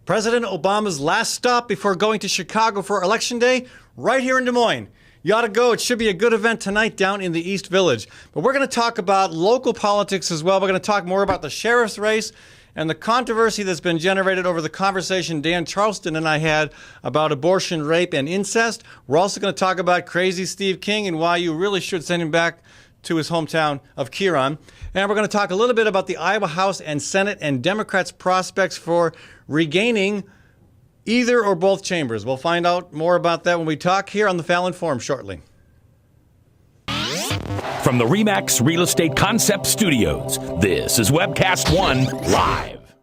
President Obama's last stop before going to Chicago for Election Day, right here in Des Moines. You ought to go. It should be a good event tonight down in the East Village. But we're going to talk about local politics as well. We're going to talk more about the sheriff's race and the controversy that's been generated over the conversation Dan Charleston and I had about abortion, rape, and incest. We're also going to talk about crazy Steve King and why you really should send him back to his hometown of Kieran. And we're going to talk a little bit about the Iowa House and Senate and Democrats' prospects for regaining either or both chambers. We'll find out more about that when we talk here on the Fallon Forum shortly. From the RE/MAX Real Estate Concept Studios, this is Webcast One Live.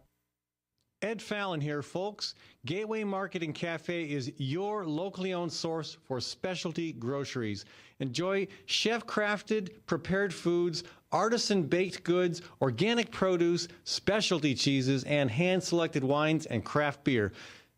Ed Fallon here, folks. Gateway Market and Cafe is your locally owned source for specialty groceries. Enjoy chef-crafted, prepared foods, artisan baked goods, organic produce, specialty cheeses, and hand-selected wines and craft beer.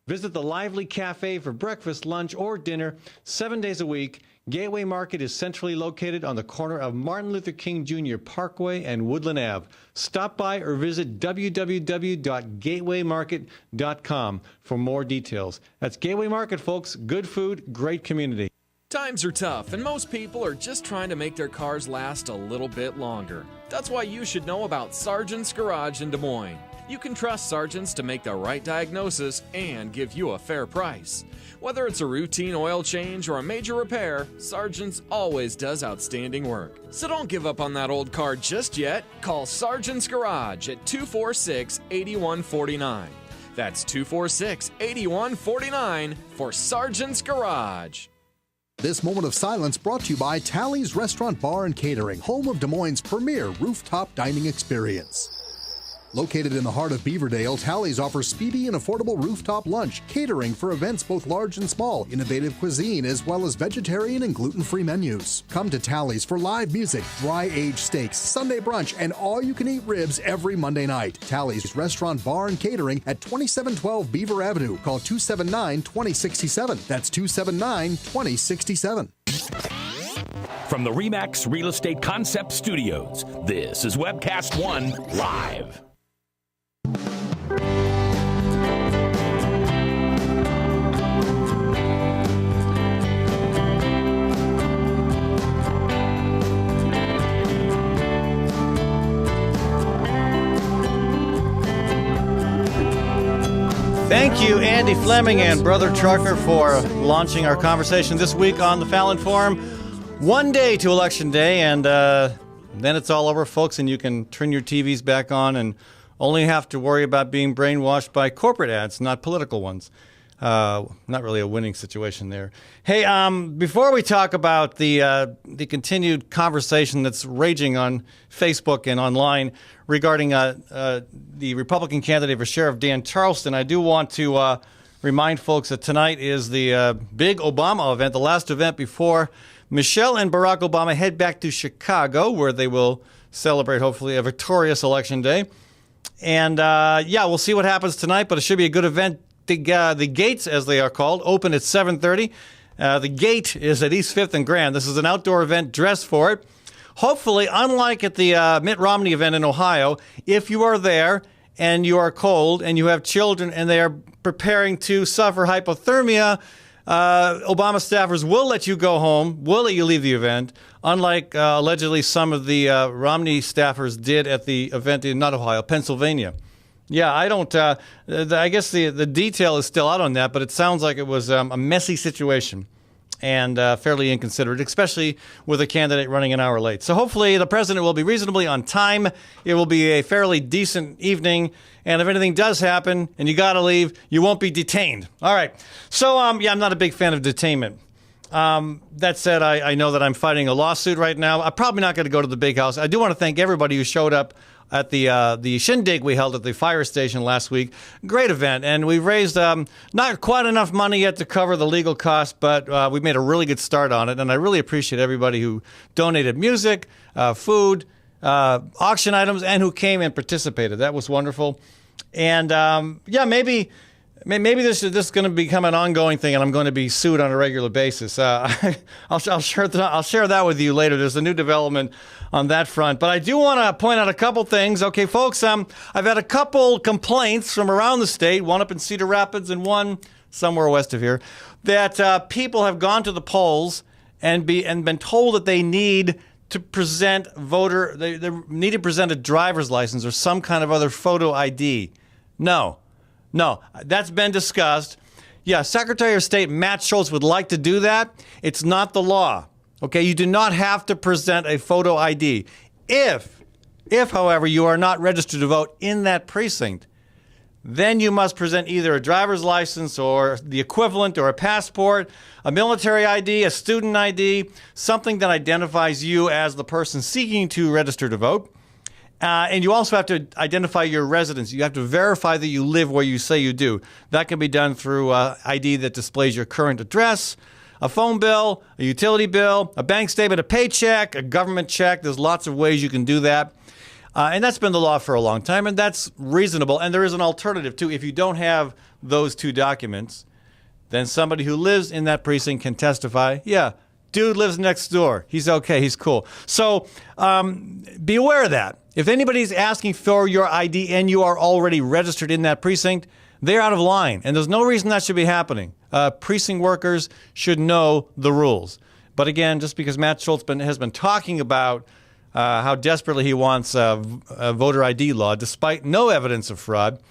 Visit the lively cafe for breakfast, lunch, or dinner 7 days a week. Gateway Market is centrally located on the corner of Martin Luther King Jr. Parkway and Woodland Ave. Stop by or visit www.gatewaymarket.com for more details. That's Gateway Market, folks. Good food, great community. Times are tough, and most people are just trying to make their cars last a little bit longer. That's why you should know about Sargent's Garage in Des Moines. You can trust Sargent's to make the right diagnosis and give you a fair price. Whether it's a routine oil change or a major repair, Sargent's always does outstanding work. So don't give up on that old car just yet. Call Sargent's Garage at 246-8149. That's 246-8149 for Sargent's Garage. This moment of silence brought to you by Tally's Restaurant Bar and Catering, home of Des Moines' premier rooftop dining experience. Located in the heart of Beaverdale, Tally's offers speedy and affordable rooftop lunch, catering for events both large and small, innovative cuisine, as well as vegetarian and gluten-free menus. Come to Tally's for live music, dry-aged steaks, Sunday brunch, and all-you-can-eat ribs every Monday night. Tally's Restaurant Bar and Catering at 2712 Beaver Avenue. Call 279-2067. That's 279-2067. From the RE/MAX Real Estate Concept Studios, this is Webcast One Live. Thank you, Andy Fleming and Brother Trucker, for launching our conversation this week on the Fallon Forum. 1 day to Election Day, and then it's all over, folks, and you can turn your TVs back on and only have to worry about being brainwashed by corporate ads, not political ones. Not really a winning situation there. Hey, before we talk about the continued conversation that's raging on Facebook and online regarding the Republican candidate for Sheriff Dan Charleston, I do want to remind folks that tonight is the big Obama event, the last event before Michelle and Barack Obama head back to Chicago, where they will celebrate, hopefully, a victorious Election Day. And, we'll see what happens tonight, but it should be a good event. The gates, as they are called, open at 7:30. The gate is at East 5th and Grand. This is an outdoor event. Dress for it. Hopefully, unlike at the Mitt Romney event in Ohio, if you are there and you are cold and you have children and they are preparing to suffer hypothermia, Obama staffers will let you go home, will let you leave the event, unlike allegedly some of the Romney staffers did at the event in, not Ohio, Pennsylvania. Yeah, I don't, I guess the detail is still out on that, but it sounds like it was a messy situation and fairly inconsiderate, especially with a candidate running an hour late. So hopefully the president will be reasonably on time. It will be a fairly decent evening. And if anything does happen and you got to leave, you won't be detained. All right. So, I'm not a big fan of detainment. That said, I know that I'm fighting a lawsuit right now. I'm probably not going to go to the big house. I do want to thank everybody who showed up at the shindig we held at the fire station last week. Great event, and we raised not quite enough money yet to cover the legal costs, but we made a really good start on it, and I really appreciate everybody who donated music, food, auction items, and who came and participated. That was wonderful. And maybe maybe this is going to become an ongoing thing, and I'm going to be sued on a regular basis. I'll share that with you later. There's a new development on that front. But I do want to point out a couple things. Okay, folks, I've had a couple complaints from around the state, one up in Cedar Rapids and one somewhere west of here, that people have gone to the polls and been told that they need to present they need to present a driver's license or some kind of other photo ID. No, that's been discussed. Yeah, Secretary of State Matt Schultz would like to do that. It's not the law. Okay, you do not have to present a photo ID. If, however, you are not registered to vote in that precinct, then you must present either a driver's license or the equivalent or a passport, a military ID, a student ID, something that identifies you as the person seeking to register to vote. And you also have to identify your residence. You have to verify that you live where you say you do. That can be done through ID that displays your current address, a phone bill, a utility bill, a bank statement, a paycheck, a government check. There's lots of ways you can do that. And that's been the law for a long time, and that's reasonable. And there is an alternative, too. If you don't have those two documents, then somebody who lives in that precinct can testify, yeah, dude lives next door. He's okay. He's cool. So be aware of that. If anybody's asking for your ID and you are already registered in that precinct, they're out of line, and there's no reason that should be happening. Precinct workers should know the rules. But again, just because Matt Schultz has been talking about how desperately he wants a voter ID law, despite no evidence of fraud,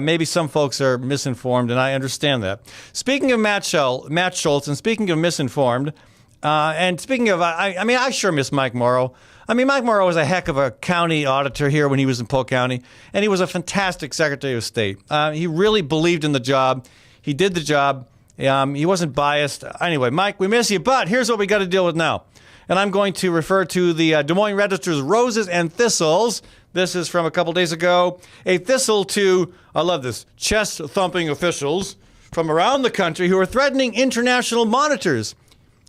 maybe some folks are misinformed, and I understand that. Speaking of Matt Schultz, and speaking of misinformed, and speaking of, I sure miss Mike Morrow. Mike Morrow was a heck of a county auditor here when he was in Polk County, and he was a fantastic Secretary of State. He really believed in the job. He did the job. He wasn't biased. Anyway, Mike, we miss you, but here's what we got to deal with now. And I'm going to refer to the Des Moines Register's Roses and Thistles. This is from a couple days ago. A thistle to, I love this, chest-thumping officials from around the country who are threatening international monitors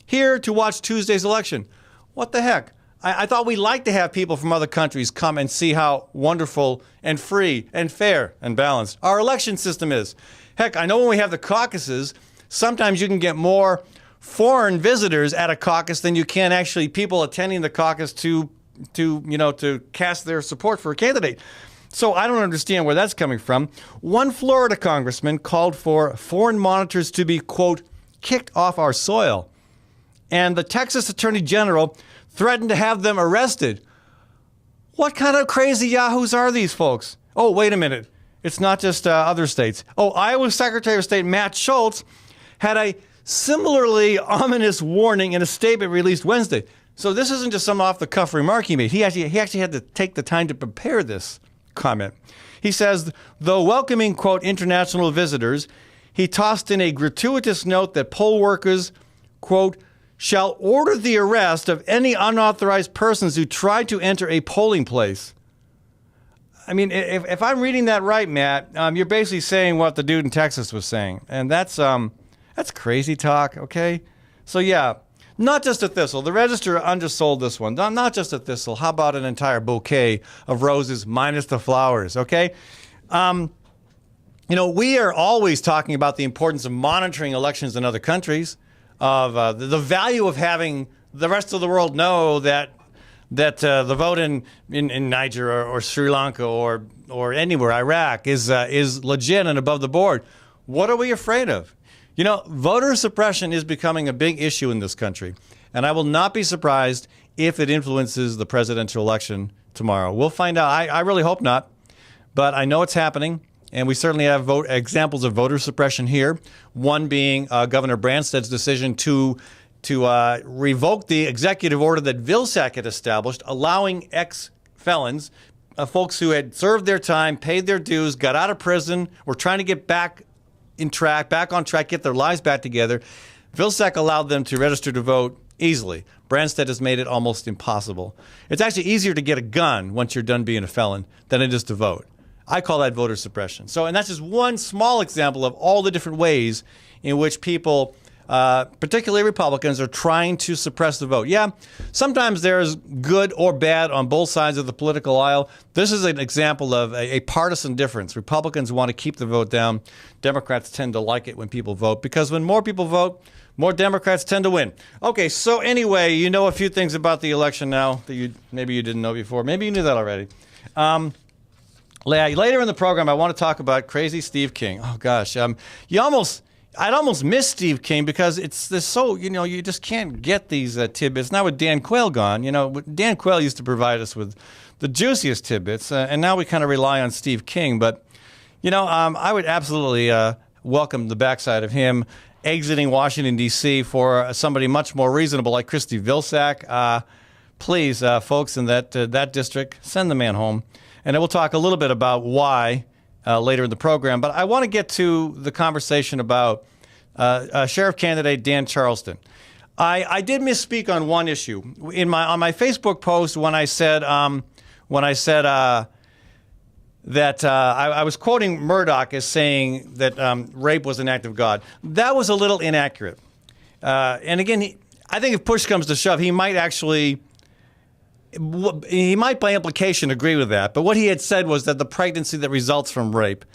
here to watch Tuesday's election. What the heck? I thought we liked to have people from other countries come and see how wonderful and free and fair and balanced our election system is. Heck, I know when we have the caucuses, sometimes you can get more foreign visitors at a caucus than you can actually people attending the caucus to cast their support for a candidate. So I don't understand where that's coming from. One Florida congressman called for foreign monitors to be, quote, kicked off our soil. And the Texas Attorney General threatened to have them arrested. What kind of crazy yahoos are these folks? Oh, wait a minute. It's not just other states. Oh, Iowa Secretary of State Matt Schultz had a similarly ominous warning in a statement released Wednesday. So this isn't just some off-the-cuff remark he made. He actually had to take the time to prepare this comment. He says, though welcoming, quote, international visitors, he tossed in a gratuitous note that poll workers, quote, shall order the arrest of any unauthorized persons who try to enter a polling place. If I'm reading that right, Matt, you're basically saying what the dude in Texas was saying. And that's crazy talk, okay? So, yeah, not just a thistle. The Register undersold this one. Not just a thistle. How about an entire bouquet of roses minus the flowers, okay? We are always talking about the importance of monitoring elections in other countries, of the value of having the rest of the world know that the vote in Niger or Sri Lanka or anywhere, Iraq, is legit and above the board. What are we afraid of? Voter suppression is becoming a big issue in this country, and I will not be surprised if it influences the presidential election tomorrow. We'll find out. I really hope not, but I know it's happening. And we certainly have examples of voter suppression here, one being Governor Branstad's decision to revoke the executive order that Vilsack had established, allowing ex-felons, folks who had served their time, paid their dues, got out of prison, were trying to get back on track, get their lives back together. Vilsack allowed them to register to vote easily. Branstad has made it almost impossible. It's actually easier to get a gun once you're done being a felon than it is to vote. I call that voter suppression. And that's just one small example of all the different ways in which people particularly Republicans, are trying to suppress the vote. Yeah, sometimes there's good or bad on both sides of the political aisle. This is an example of a partisan difference. Republicans want to keep the vote down. Democrats tend to like it when people vote, because when more people vote, more Democrats tend to win. Okay, so anyway, you know a few things about the election now that maybe you didn't know before. Maybe you knew that already. Later in the program, I want to talk about crazy Steve King. Oh gosh, I'd almost miss Steve King because it's so, you just can't get these tidbits. Now with Dan Quayle gone, Dan Quayle used to provide us with the juiciest tidbits, and now we kind of rely on Steve King. But I would absolutely welcome the backside of him exiting Washington, D.C. for somebody much more reasonable like Christy Vilsack. Please, folks in that district, send the man home. And then we'll talk a little bit about why later in the program. But I want to get to the conversation about Sheriff candidate Dan Charleston. I did misspeak on one issue. On my Facebook post when I said that I was quoting Murdoch as saying that rape was an act of God. That was a little inaccurate. And again, I think if push comes to shove, he might by implication agree with that. But what he had said was that the pregnancy that results from rape,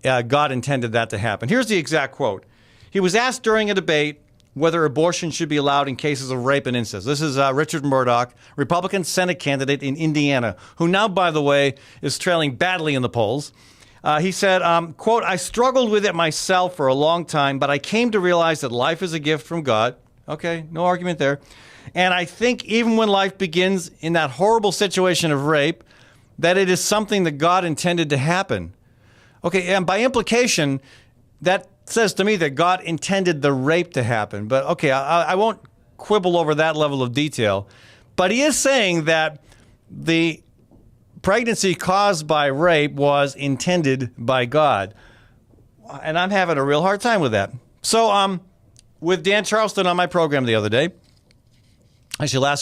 God intended that to happen. Here's the exact quote. He was asked during a debate whether abortion should be allowed in cases of rape and incest. This is Richard Murdoch, Republican Senate candidate in Indiana, who now, by the way, is trailing badly in the polls. He said, quote, "I struggled with it myself for a long time, but I came to realize that life is a gift from God." Okay, no argument there. "And I think even when life begins in that horrible situation of rape, that it is something that God intended to happen." Okay, and by implication, that says to me that God intended the rape to happen. But okay, I won't quibble over that level of detail. But he is saying that the pregnancy caused by rape was intended by God. And I'm having a real hard time with that. So with Dan Charleston on my program the other day, actually a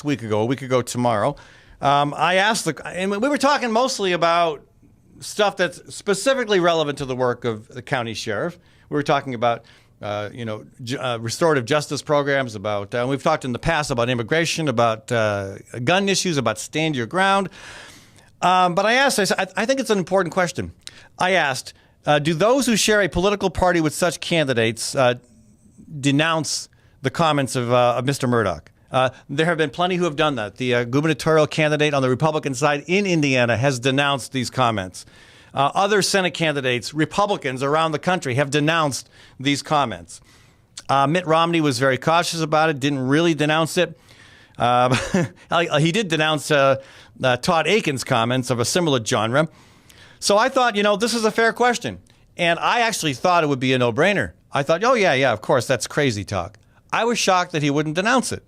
week ago tomorrow, I asked and we were talking mostly about stuff that's specifically relevant to the work of the county sheriff. We were talking about, restorative justice programs, we've talked in the past about immigration, about gun issues, about stand your ground. But I think it's an important question. I asked, do those who share a political party with such candidates denounce the comments of Mr. Murdoch? There have been plenty who have done that. The gubernatorial candidate on the Republican side in Indiana has denounced these comments. Other Senate candidates, Republicans around the country, have denounced these comments. Mitt Romney was very cautious about it, didn't really denounce it. He did denounce Todd Aiken's comments of a similar genre. So I thought, this is a fair question. And I actually thought it would be a no-brainer. I thought, oh, yeah, of course, that's crazy talk. I was shocked that he wouldn't denounce it.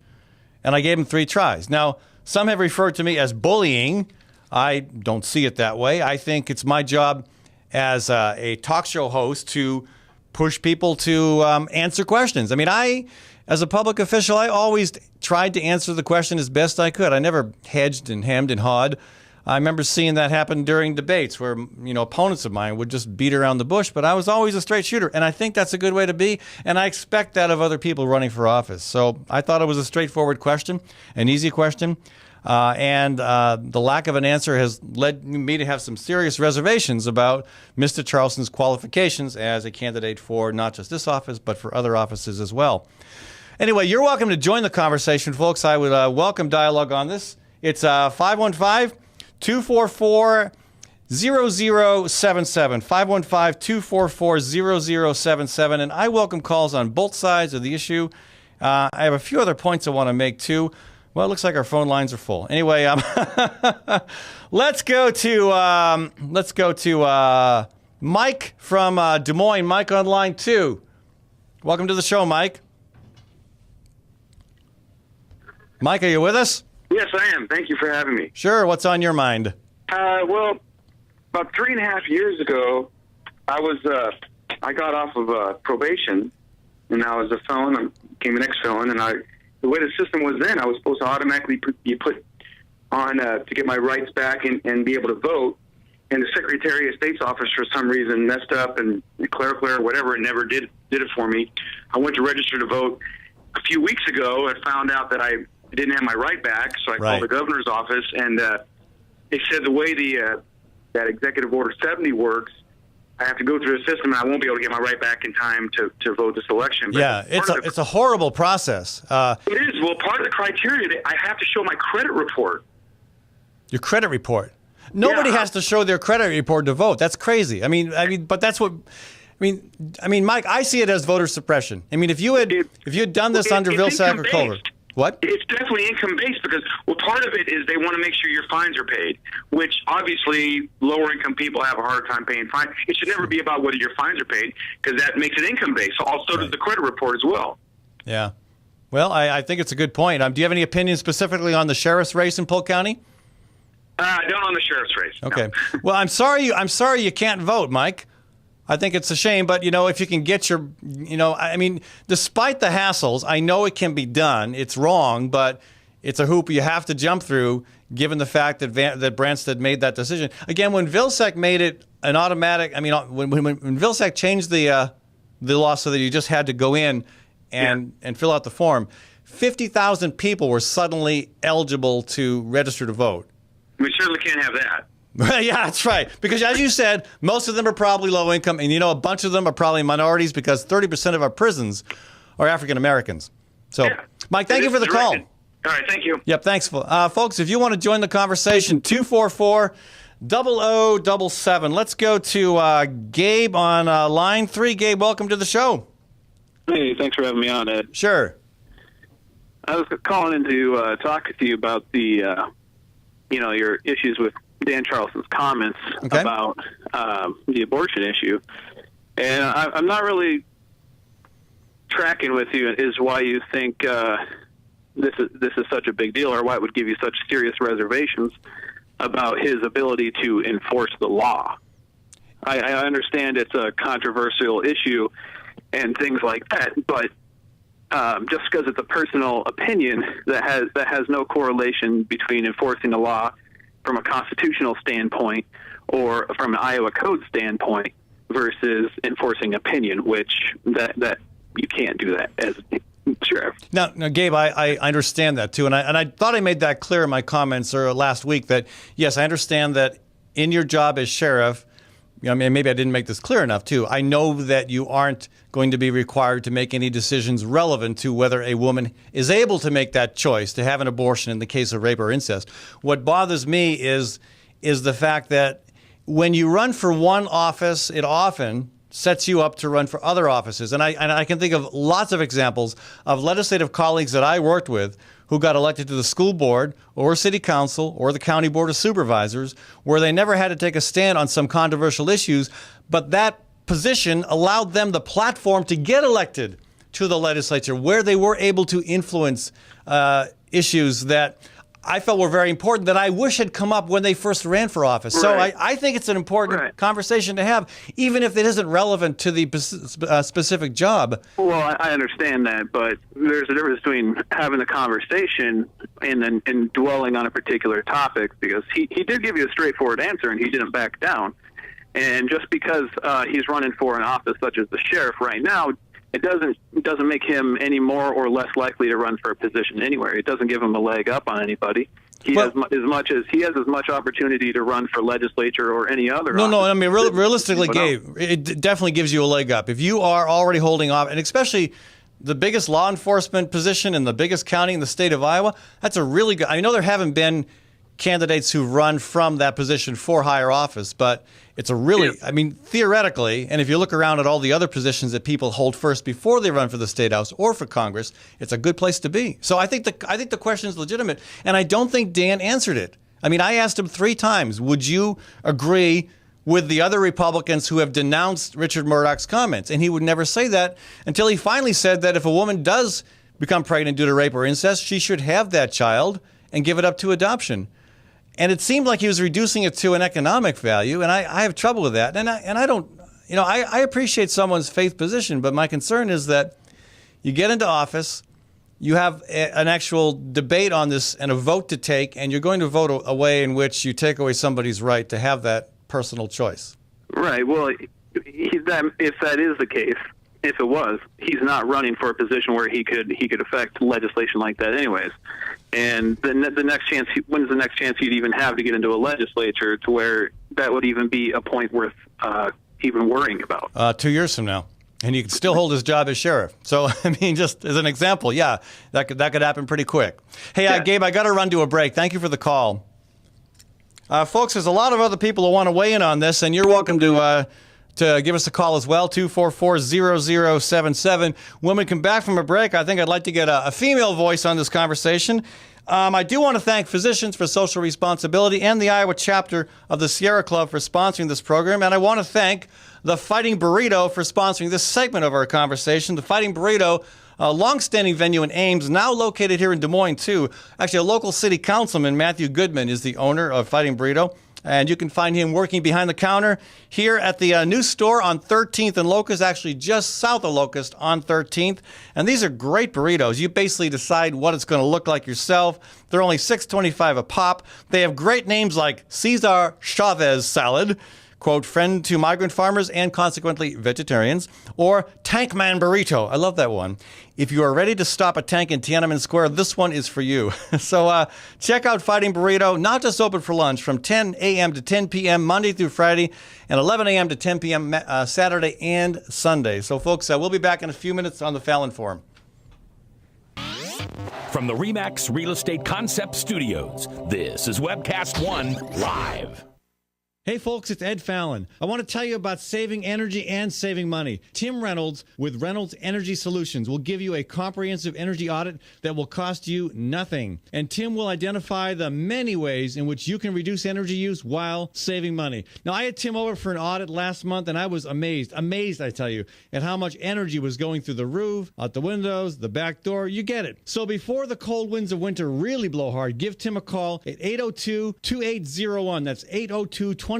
And I gave him 3 tries. Now, some have referred to me as bullying. I don't see it that way. I think it's my job as a talk show host to push people to answer questions. I mean, as a public official, I always tried to answer the question as best I could. I never hedged and hemmed and hawed. I remember seeing that happen during debates where, opponents of mine would just beat around the bush, but I was always a straight shooter, and I think that's a good way to be, and I expect that of other people running for office. So I thought it was a straightforward question, an easy question, and the lack of an answer has led me to have some serious reservations about Mr. Charleston's qualifications as a candidate for not just this office, but for other offices as well. Anyway, you're welcome to join the conversation, folks. I would welcome dialogue on this. It's 515-244-0077, 515-244-0077, and I welcome calls on both sides of the issue. I have a few other points I want to make, too. Well, it looks like our phone lines are full. Anyway, let's go to Mike from Des Moines. Mike on line 2. Welcome to the show, Mike. Mike, are you with us? Yes, I am. Thank you for having me. Sure. What's on your mind? Well, about 3.5 years ago, I got off of probation, and I was a felon. I became an ex-felon, and the way the system was then, I was supposed to automatically be put on to get my rights back and be able to vote. and the Secretary of State's office for some reason messed up and clerical or whatever, and never did it for me. I went to register to vote a few weeks ago and found out that I didn't have my right back, so I called the governor's office, and they said the way that Executive Order 70 works, I have to go through the system, and I won't be able to get my right back in time to vote this election. But yeah, it's a horrible process. It is. Well, part of the criteria, I have to show my credit report. Your credit report. Nobody has to show their credit report to vote. That's crazy. I mean, but that's what. I mean, Mike, I see it as voter suppression. I mean, if you had done this under Vilsack or Culver, what? It's definitely income-based because, well, part of it is they want to make sure your fines are paid, which obviously lower-income people have a harder time paying fines. It should never be about whether your fines are paid because that makes it income-based. Also does the credit report as well. Yeah. Well, I think it's a good point. Do you have any opinions specifically on the sheriff's race in Polk County? Not on the sheriff's race. Okay. No. Well, I'm sorry you can't vote, Mike. I think it's a shame, but, if you can get your, I mean, despite the hassles, I know it can be done. It's wrong, but it's a hoop you have to jump through, given the fact that that Branstad made that decision. Again, when Vilsack made it an automatic, I mean, when Vilsack changed the law so that you just had to go in and fill out the form, 50,000 people were suddenly eligible to register to vote. We certainly can't have that. Yeah, that's right. Because as you said, most of them are probably low income, and a bunch of them are probably minorities because 30% of our prisons are African Americans. So, Mike, thank you for the call. All right, thank you. Yep, thanks. Folks, if you want to join the conversation, 244-0077. Let's go to Gabe on line 3. Gabe, welcome to the show. Hey, thanks for having me on, Ed. Sure. I was calling in to talk to you about the, your issues with Dan Charleston's comments about the abortion issue. And I'm not really tracking with you is why you think this is such a big deal, or why it would give you such serious reservations about his ability to enforce the law. I understand it's a controversial issue and things like that, but just because it's a personal opinion that has no correlation between enforcing the law from a constitutional standpoint or from an Iowa code standpoint versus enforcing opinion, which that you can't do that as sheriff. Now, Gabe, I understand that too, and I thought I made that clear in my comments last week that yes, I understand that in your job as sheriff, maybe I didn't make this clear enough too. I know that you aren't going to be required to make any decisions relevant to whether a woman is able to make that choice to have an abortion in the case of rape or incest. What bothers me is the fact that when you run for one office, it often sets you up to run for other offices. And I can think of lots of examples of legislative colleagues that I worked with who got elected to the school board or city council or the county board of supervisors, where they never had to take a stand on some controversial issues, but that position allowed them the platform to get elected to the legislature, where they were able to influence issues that I felt were very important that I wish had come up when they first ran for office. Right. So I think it's an important conversation to have, even if it isn't relevant to the specific job. Well, I understand that, but there's a difference between having the conversation and dwelling on a particular topic, because he did give you a straightforward answer and he didn't back down. And just because he's running for an office such as the sheriff right now, it doesn't make him any more or less likely to run for a position anywhere. It doesn't give him a leg up on anybody. He has as much opportunity to run for legislature or any other. No. I mean, realistically, Gabe, it definitely gives you a leg up if you are already holding off, and especially the biggest law enforcement position in the biggest county in the state of Iowa. That's a really good. I know there haven't been candidates who run from that position for higher office, but it's a really, I mean, theoretically, and if you look around at all the other positions that people hold first before they run for the State House or for Congress, it's a good place to be. So I think the question is legitimate, and I don't think Dan answered it. I mean, I asked him 3 times, would you agree with the other Republicans who have denounced Richard Murdoch's comments? And he would never say that until he finally said that if a woman does become pregnant due to rape or incest, she should have that child and give it up to adoption. And it seemed like he was reducing it to an economic value, and I have trouble with that. And I don't, I appreciate someone's faith position, but my concern is that you get into office, you have an actual debate on this and a vote to take, and you're going to vote a way in which you take away somebody's right to have that personal choice. Right. Well, if that is the case, if it was, he's not running for a position where he could affect legislation like that, anyways. And when's the next chance he'd even have to get into a legislature to where that would even be a point worth even worrying about? 2 years from now. And he could still hold his job as sheriff. So, I mean, just as an example, yeah, that could happen pretty quick. Hey, Yeah. Gabe, I got to run to a break. Thank you for the call. Folks, there's a lot of other people who want to weigh in on this, and you're welcome to give us a call as well, 244-0077. When we come back from a break, I think I'd like to get a female voice on this conversation. I do want to thank Physicians for Social Responsibility and the Iowa chapter of the Sierra Club for sponsoring this program. And I want to thank the Fighting Burrito for sponsoring this segment of our conversation. The Fighting Burrito, a long-standing venue in Ames, now located here in Des Moines, too. Actually, a local city councilman, Matthew Goodman, is the owner of Fighting Burrito. And you can find him working behind the counter here at the new store on 13th and Locust, actually just south of Locust on 13th. And these are great burritos. You basically decide what it's going to look like yourself. They're only $6.25 a pop. They have great names like Cesar Chavez salad, quote, friend to migrant farmers and consequently vegetarians, or Tankman Burrito. I love that one. If you are ready to stop a tank in Tiananmen Square, this one is for you. So check out Fighting Burrito, not just open for lunch, from 10 a.m. to 10 p.m. Monday through Friday, and 11 a.m. to 10 p.m. Saturday and Sunday. So, folks, we'll be back in a few minutes on the Fallon Forum. From the RE/MAX Real Estate Concept Studios, this is Webcast One Live. Hey folks, it's Ed Fallon. I want to tell you about saving energy and saving money. Tim Reynolds with Reynolds Energy Solutions will give you a comprehensive energy audit that will cost you nothing. And Tim will identify the many ways in which you can reduce energy use while saving money. Now, I had Tim over for an audit last month, and I was amazed, I tell you, at how much energy was going through the roof, out the windows, the back door. You get it. So before the cold winds of winter really blow hard, give Tim a call at 802-2801. That's 802-2801.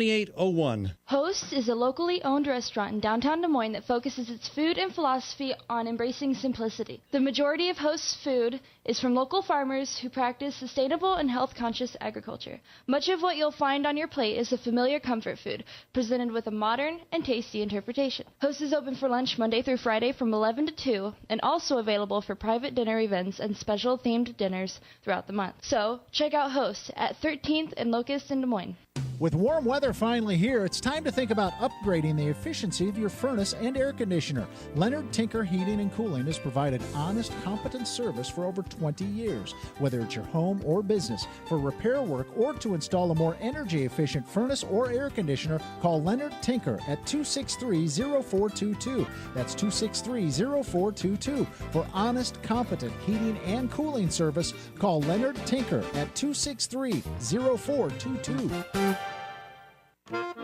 Host is a locally owned restaurant in downtown Des Moines that focuses its food and philosophy on embracing simplicity. The majority of Host's food is from local farmers who practice sustainable and health-conscious agriculture. Much of what you'll find on your plate is a familiar comfort food, presented with a modern and tasty interpretation. Host is open for lunch Monday through Friday from 11 to 2, and also available for private dinner events and special themed dinners throughout the month. So, check out Host at 13th and Locust in Des Moines. With warm weather finally here, it's time to think about upgrading the efficiency of your furnace and air conditioner. Leonard Tinker Heating and Cooling has provided honest, competent service for over 20 years. Whether it's your home or business, for repair work or to install a more energy-efficient furnace or air conditioner, call Leonard Tinker at 263-0422. That's 263-0422. For honest, competent heating and cooling service, call Leonard Tinker at 263-0422.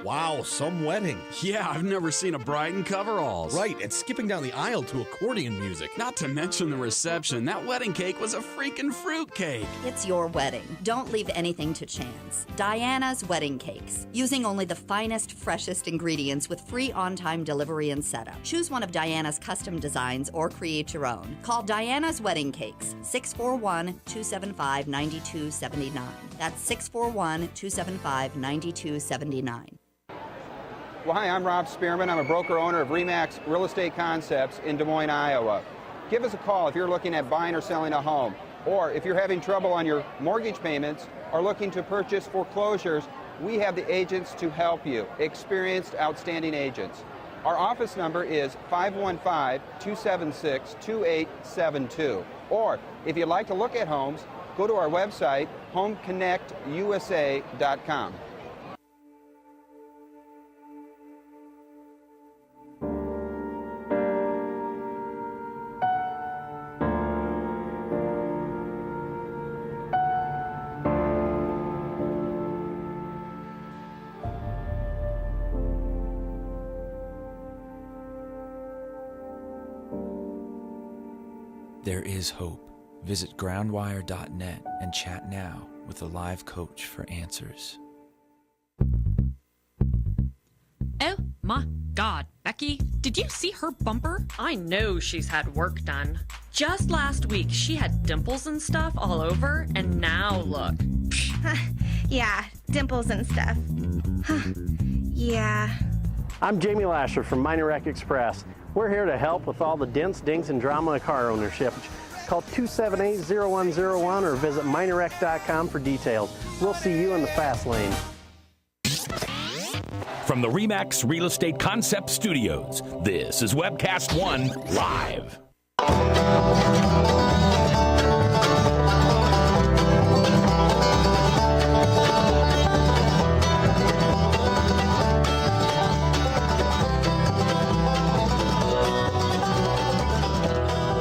Wow, some wedding. Yeah, I've never seen a bride in coveralls. Right, and skipping down the aisle to accordion music. Not to mention the reception. That wedding cake was a freaking fruit cake. It's your wedding. Don't leave anything to chance. Diana's Wedding Cakes. Using only the finest, freshest ingredients with free on-time delivery and setup. Choose one of Diana's custom designs or create your own. Call Diana's Wedding Cakes, 641-275-9279. That's 641-275-9279. Well, hi, I'm Rob Spearman. I'm a broker-owner of RE/MAX Real Estate Concepts in Des Moines, Iowa. Give us a call if you're looking at buying or selling a home, or if you're having trouble on your mortgage payments or looking to purchase foreclosures. We have the agents to help you, experienced, outstanding agents. Our office number is 515-276-2872. Or if you'd like to look at homes, go to our website, homeconnectusa.com. There is hope. Visit groundwire.net and chat now with a live coach for answers. Oh my God, Becky, did you see her bumper? I know she's had work done. Just last week, she had dimples and stuff all over, and now look. Yeah, dimples and stuff. Yeah. I'm Jamie Lasher from Minor Wreck Express. We're here to help with all the dents, dings, and drama of car ownership. Call 278-0101 or visit minorwreck.com for details. We'll see you in the fast lane. From the RE/MAX Real Estate Concept Studios, this is Webcast One Live.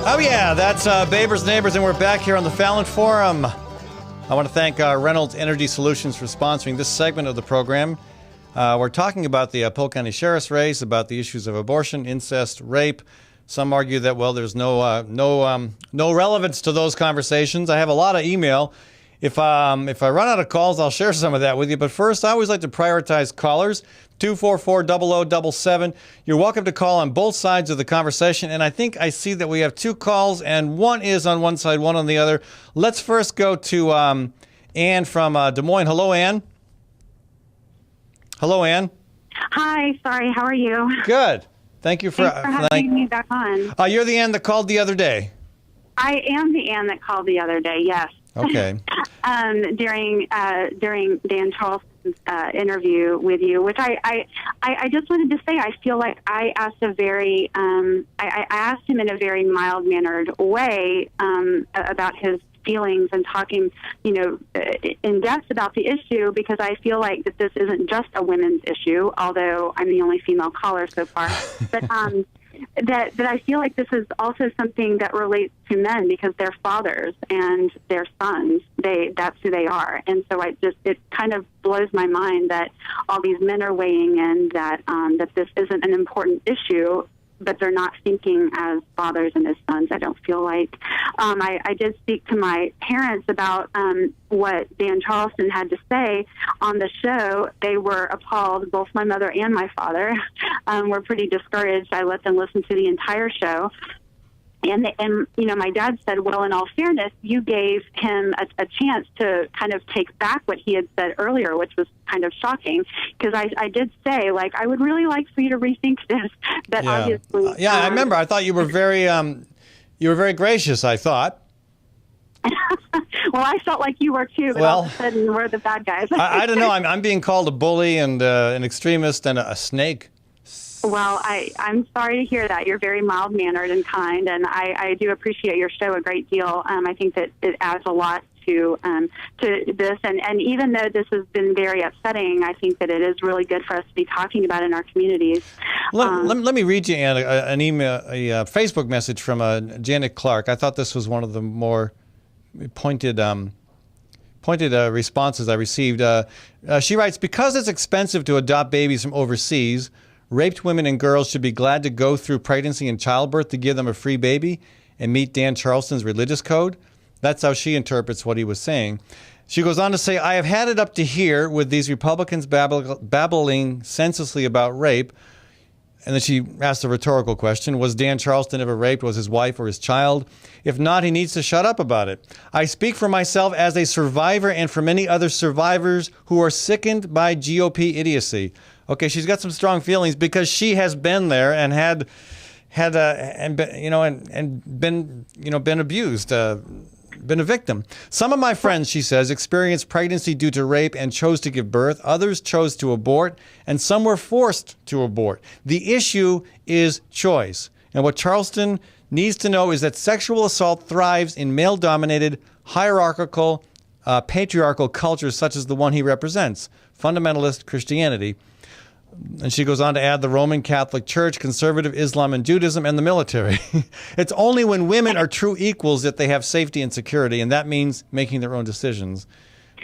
Oh yeah, that's Babers Neighbors, and we're back here on the Fallon Forum. I want to thank Reynolds Energy Solutions for sponsoring this segment of the program. We're talking about the Polk County Sheriff's race, about the issues of abortion, incest, rape. Some argue that, well, there's no relevance to those conversations. I have a lot of email. If I run out of calls, I'll share some of that with you. But first, I always like to prioritize callers. 244-0077. You're welcome to call on both sides of the conversation. And I think I see that we have two calls, and one is on one side, one on the other. Let's first go to Ann from Des Moines. Hello, Ann. Hello, Ann. Hi. Sorry. How are you? Good. Thank you for having me back on. You're the Ann that called the other day. I am the Ann that called the other day. Yes. Okay. During Dan Charleston's interview with you, which I just wanted to say, I feel like I asked I asked him in a very mild mannered way about his feelings and talking, in depth about the issue, because I feel like that this isn't just a women's issue, although I'm the only female caller so far, but that I feel like this is also something that relates to men, because they're fathers and their sons. That's who they are. And so it kind of blows my mind that all these men are weighing in that this isn't an important issue, but they're not thinking as fathers and as sons, I don't feel like. I did speak to my parents about what Dan Charleston had to say on the show. They were appalled, both my mother and my father were pretty discouraged. I let them listen to the entire show. And my dad said, well, in all fairness, you gave him a chance to kind of take back what he had said earlier, which was kind of shocking, because I did say, like, I would really like for you to rethink this. But obviously, I remember. I thought you were very gracious, I thought. Well, I felt like you were too, but all of a sudden we're the bad guys. I don't know. I'm being called a bully and an extremist and a snake. Well, I'm sorry to hear that. You're very mild-mannered and kind, and I do appreciate your show a great deal. I think that it adds a lot to this, and even though this has been very upsetting, I think that it is really good for us to be talking about in our communities. Let me read you, Ann, an email, a Facebook message from Janet Clark. I thought this was one of the more pointed responses I received. She writes, because it's expensive to adopt babies from overseas, raped women and girls should be glad to go through pregnancy and childbirth to give them a free baby and meet Dan Charleston's religious code. That's how she interprets what he was saying. She goes on to say, I have had it up to here with these Republicans babbling senselessly about rape. And then she asked a rhetorical question. Was Dan Charleston ever raped? Was his wife or his child? If not, he needs to shut up about it. I speak for myself as a survivor and for many other survivors who are sickened by GOP idiocy. Okay, she's got some strong feelings because she has been there and been abused, been a victim. Some of my friends, she says, experienced pregnancy due to rape and chose to give birth. Others chose to abort, and some were forced to abort. The issue is choice. And what Charleston needs to know is that sexual assault thrives in male-dominated, hierarchical, patriarchal cultures such as the one he represents, fundamentalist Christianity. And she goes on to add the Roman Catholic Church, conservative Islam and Judaism, and the military. It's only when women are true equals that they have safety and security, and that means making their own decisions.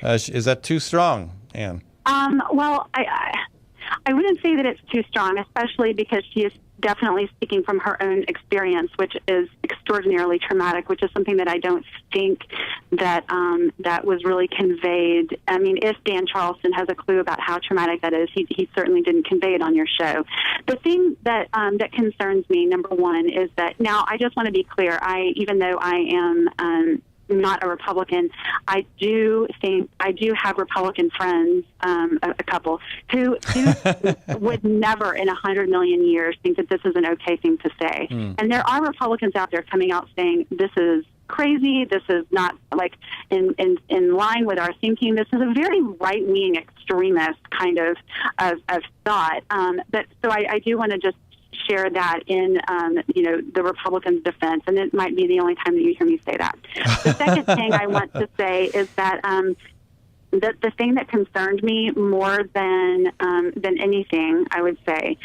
Is that too strong, Ann? Well, I wouldn't say that it's too strong, especially because she is definitely speaking from her own experience, which is extraordinarily traumatic, which is something that I don't think that that was really conveyed. I mean, if Dan Charleston has a clue about how traumatic that is, he certainly didn't convey it on your show. The thing that that concerns me, number one, is that now I just want to be clear. Even though I am not a Republican, I do have Republican friends, a couple, who would never in 100 million years think that this is an okay thing to say. And there are Republicans out there coming out saying this is crazy. This is not like in line with our thinking. This is a very right-wing extremist kind of thought. But so I do want to just share that in the Republicans' defense, and it might be the only time that you hear me say that. The second thing I want to say is that the thing that concerned me more than anything, I would say,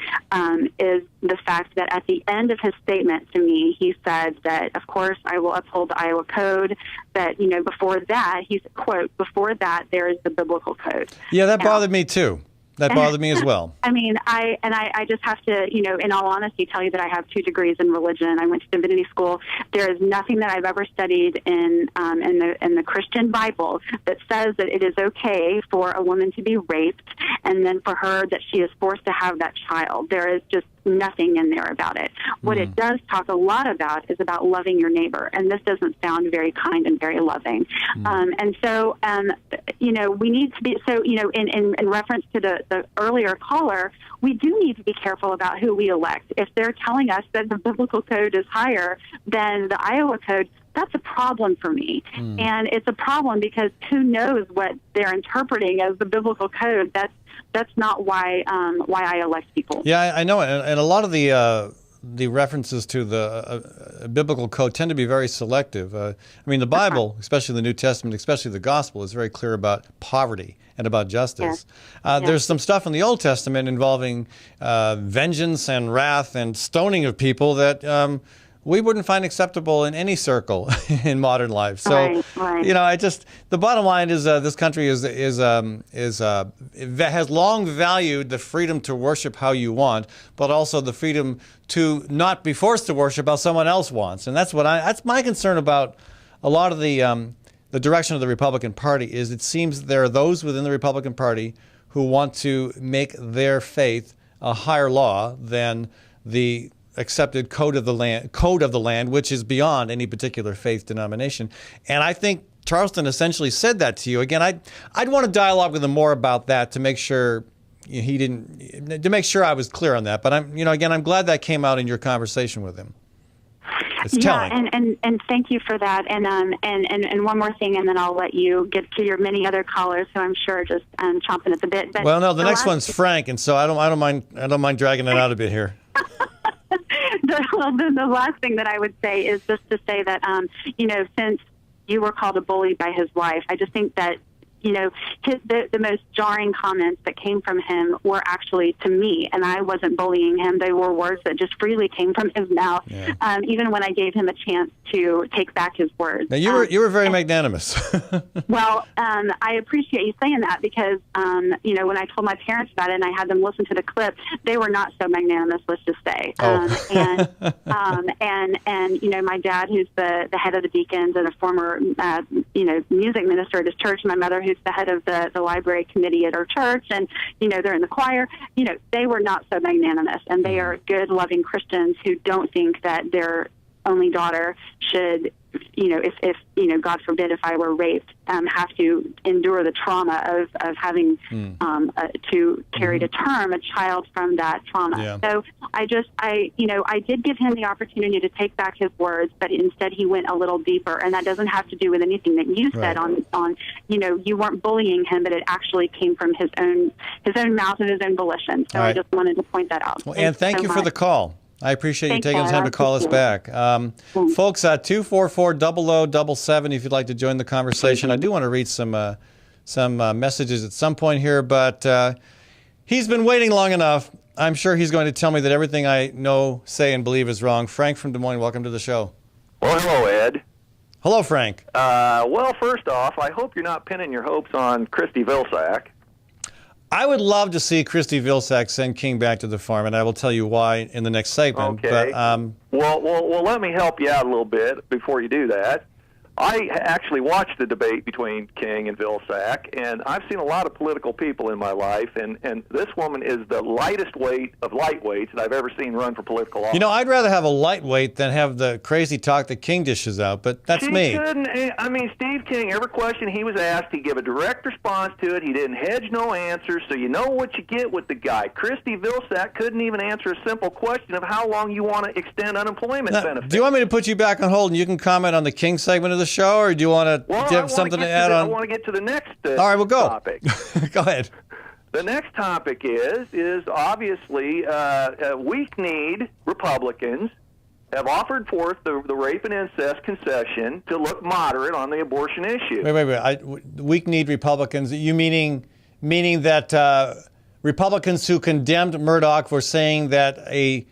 is the fact that at the end of his statement to me, he said that, of course, I will uphold the Iowa Code. That before that, he said, quote, before that, there is the biblical code. Yeah, that bothered me too. That bothered me as well. I mean, I just have to, in all honesty, tell you that I have 2 degrees in religion. I went to divinity school. There is nothing that I've ever studied in the Christian Bible that says that it is okay for a woman to be raped and then for her that she is forced to have that child. There is just nothing in there about it. What it does talk a lot about is about loving your neighbor, and this doesn't sound very kind and very loving. And so, we need to be, so, in reference to the earlier caller, we do need to be careful about who we elect. If they're telling us that the biblical code is higher than the Iowa code, that's a problem for me. And it's a problem because who knows what they're interpreting as the biblical code. That's not why I elect people. Yeah, I know, and a lot of the references to the biblical code tend to be very selective. I mean, the Bible, especially the New Testament, especially the Gospel, is very clear about poverty and about justice. There's some stuff in the Old Testament involving vengeance and wrath and stoning of people that we wouldn't find acceptable in any circle in modern life. So, the bottom line is this country has long valued the freedom to worship how you want, but also the freedom to not be forced to worship how someone else wants. And that's my concern about a lot of the direction of the Republican Party. Is it seems there are those within the Republican Party who want to make their faith a higher law than the accepted code of the land, which is beyond any particular faith denomination. And I think Charleston essentially said that to you. Again, I'd want to dialogue with him more about that to make sure to make sure I was clear on that. But I'm glad that came out in your conversation with him. It's telling. And thank you for that. And one more thing, and then I'll let you get to your many other callers who I'm sure just chomping at the bit. But well, no, the next one's Frank, and so I don't mind dragging it out a bit here. The last thing that I would say is just to say that, since you were called a bully by his wife, I just think that, the most jarring comments that came from him were actually to me, and I wasn't bullying him. They were words that just freely came from his mouth, even when I gave him a chance to take back his words. Now, you were very magnanimous. Well, I appreciate you saying that because, when I told my parents about it and I had them listen to the clip, they were not so magnanimous, let's just say. And my dad, who's the head of the deacons and a former, music minister at his church, my mother, who's the head of the library committee at our church, and, they're in the choir, they were not so magnanimous, and they are good, loving Christians who don't think that their only daughter should, if God forbid, if I were raped, have to endure the trauma of having to carry to term a child from that trauma. Yeah. So I did give him the opportunity to take back his words, but instead he went a little deeper, and that doesn't have to do with anything that you said on you weren't bullying him, but it actually came from his own mouth and his own volition. So I just wanted to point that out. Well, and thank you for the call. I appreciate you taking the time to call us back. Folks, 244-0077 if you'd like to join the conversation. I do want to read some messages at some point here, but he's been waiting long enough. I'm sure he's going to tell me that everything I know, say, and believe is wrong. Frank from Des Moines, welcome to the show. Well, hello, Ed. Hello, Frank. Well, first off, I hope you're not pinning your hopes on Christy Vilsack. I would love to see Christy Vilsack send King back to the farm, and I will tell you why in the next segment. Okay. But, well, let me help you out a little bit before you do that. I actually watched the debate between King and Vilsack, and I've seen a lot of political people in my life, and this woman is the lightest weight of lightweights that I've ever seen run for political office. You know, I'd rather have a lightweight than have the crazy talk that King dishes out, but that's me. I mean, Steve King, every question he was asked, he'd give a direct response to it. He didn't hedge no answers, so you know what you get with the guy. Christy Vilsack couldn't even answer a simple question of how long you want to extend unemployment benefits. Do you want me to put you back on hold and you can comment on the King segment of the show, or do you want to have something to add on? I want to get to the next All right, we'll go. topic. Go ahead. The next topic is obviously weak-kneed Republicans have offered forth the rape and incest concession to look moderate on the abortion issue. Wait. Weak-kneed Republicans, you meaning that Republicans who condemned Murdoch for saying that a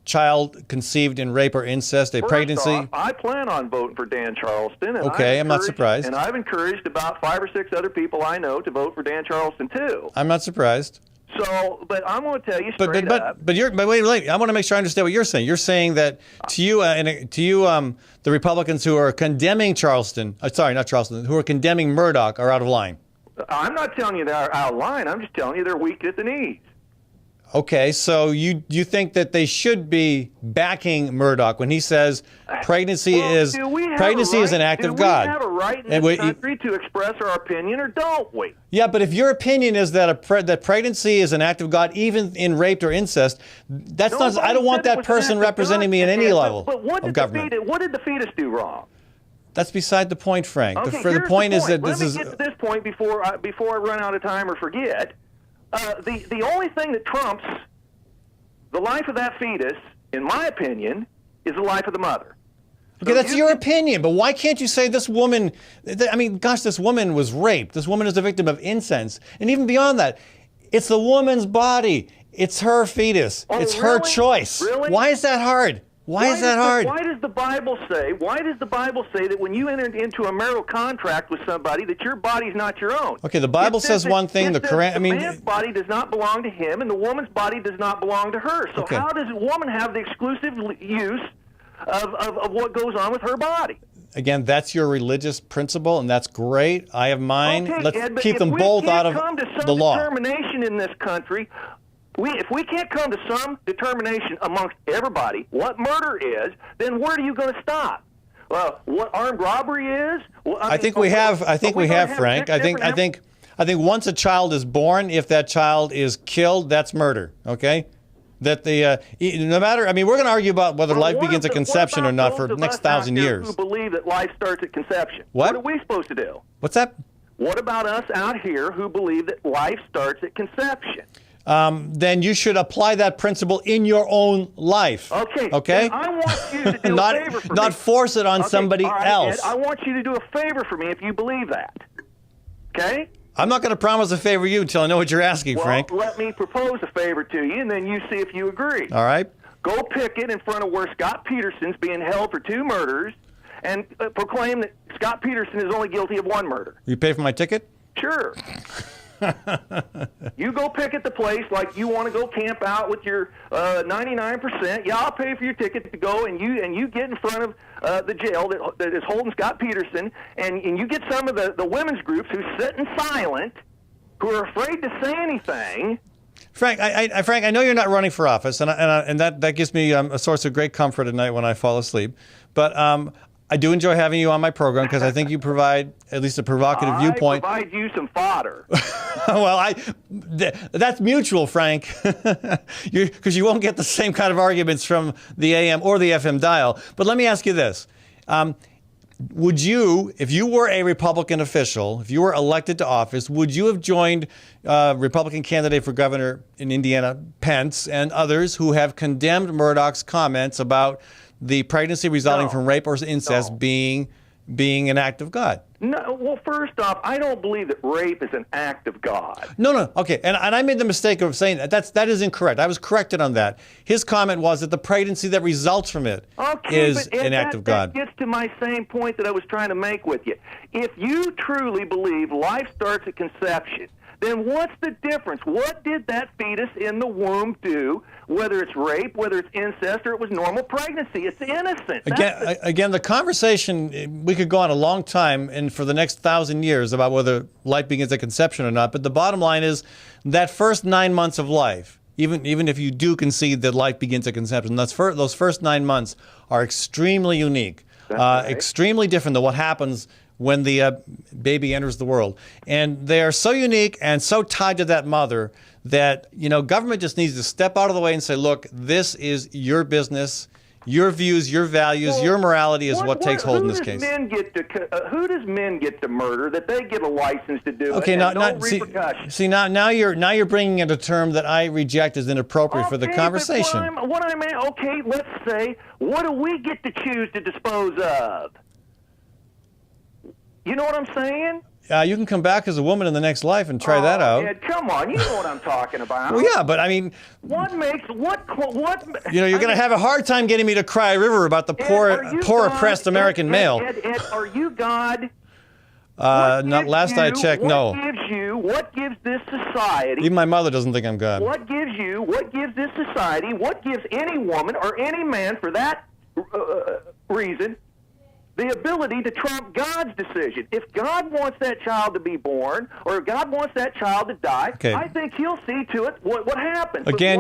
child conceived in rape or incest, a pregnancy. Off, I plan on voting for Dan Charleston. And okay, I'm not surprised. And I've encouraged about 5 or 6 other people I know to vote for Dan Charleston too. I'm not surprised. So, but I'm going to tell you straight up. But wait. I want to make sure I understand what you're saying. You're saying that to you, the Republicans who are condemning Charleston, sorry, not Charleston, who are condemning Murdoch are out of line. I'm not telling you they're out of line. I'm just telling you they're weak at the knees. Okay, so you think that they should be backing Murdoch when he says pregnancy is an act of God? Do we have a right in this country to express our opinion, or don't we? Yeah, but if your opinion is that that pregnancy is an act of God, even in rape or incest, that's not. I don't want that person representing me in any level of government. What did the fetus do wrong? That's beside the point, Frank. Okay, the point is that Let me get to this point before I run out of time or forget. The only thing that trumps the life of that fetus, in my opinion, is the life of the mother. Okay, that's your opinion, but why can't you say this woman, I mean, gosh, this woman was raped. This woman is a victim of incest. And even beyond that, it's the woman's body. It's her fetus. It's her choice. Really? Why is that hard? Why is that hard? Why does the Bible say that when you enter into a marital contract with somebody that your body's not your own? Okay, the Bible says one thing, the Quran, the man's body does not belong to him and the woman's body does not belong to her. So how does a woman have the exclusive use of what goes on with her body? Again, that's your religious principle, and that's great. I have mine. Okay, Let's Ed, keep them both out of the law. Determination in this country. If we can't come to some determination amongst everybody what murder is, then where are you going to stop? What armed robbery is? I think we have, Frank. I think once a child is born, if that child is killed, that's murder. Okay. That no matter. I mean, we're going to argue about whether life begins at conception or not for the next 1,000 years. Who believe that life starts at conception? What are we supposed to do? What's that? What about us out here who believe that life starts at conception? Then you should apply that principle in your own life. Okay. Okay. I want you to do a favor for me. Not force it on somebody else. Ed, I want you to do a favor for me if you believe that. Okay. I'm not going to promise a favor to you until I know what you're asking, Frank. Well, let me propose a favor to you, and then you see if you agree. All right. Go picket in front of where Scott Peterson's being held for 2 murders, and proclaim that Scott Peterson is only guilty of 1 murder. You pay for my ticket? Sure. You go picket the place like you want to go camp out with your 99%. Yeah, I'll pay for your ticket to go, and you get in front of the jail that is holding Scott Peterson, and you get some of the women's groups who sit in silent, who are afraid to say anything. Frank, I know you're not running for office, and that gives me a source of great comfort at night when I fall asleep. But I do enjoy having you on my program because I think you provide at least a provocative viewpoint. I provide you some fodder. Well, that's mutual, Frank, because you won't get the same kind of arguments from the AM or the FM dial. But let me ask you this. Would you, if you were a Republican official, if you were elected to office, would you have joined Republican candidate for governor in Indiana, Pence, and others who have condemned Murdoch's comments about the pregnancy resulting from rape or incest being an act of God? No. Well, first off, I don't believe that rape is an act of God. No. Okay, and I made the mistake of saying that. That is incorrect. I was corrected on that. His comment was that the pregnancy that results from it is an act of God. That gets to my same point that I was trying to make with you. If you truly believe life starts at conception, then what's the difference? What did that fetus in the womb do, whether it's rape, whether it's incest, or it was normal pregnancy? It's innocent. Again, the conversation, we could go on a long time and for the next 1,000 years about whether life begins at conception or not, but the bottom line is that first 9 months of life, even if you do concede that life begins at conception, those first 9 months are extremely unique, extremely different than what happens when the baby enters the world. And they are so unique and so tied to that mother that, government just needs to step out of the way and say, look, this is your business. Your views, your values, your morality is what takes hold in this case. Who does men get to murder that they get a license to do? Okay, no repercussions? Now you're bringing in a term that I reject as inappropriate for the conversation. Okay, let's say, what do we get to choose to dispose of? You know what I'm saying? You can come back as a woman in the next life and try that out. Ed, come on, you know what I'm talking about. Well, yeah, but I mean, what? You're going to have a hard time getting me to cry a river about the poor oppressed American male. Ed, are you God? Last I checked, no. What gives this society? Even my mother doesn't think I'm God. What gives this society? What gives any woman or any man, for that reason, the ability to trump God's decision? If God wants that child to be born, or if God wants that child to die, I think He'll see to it what happens. Again,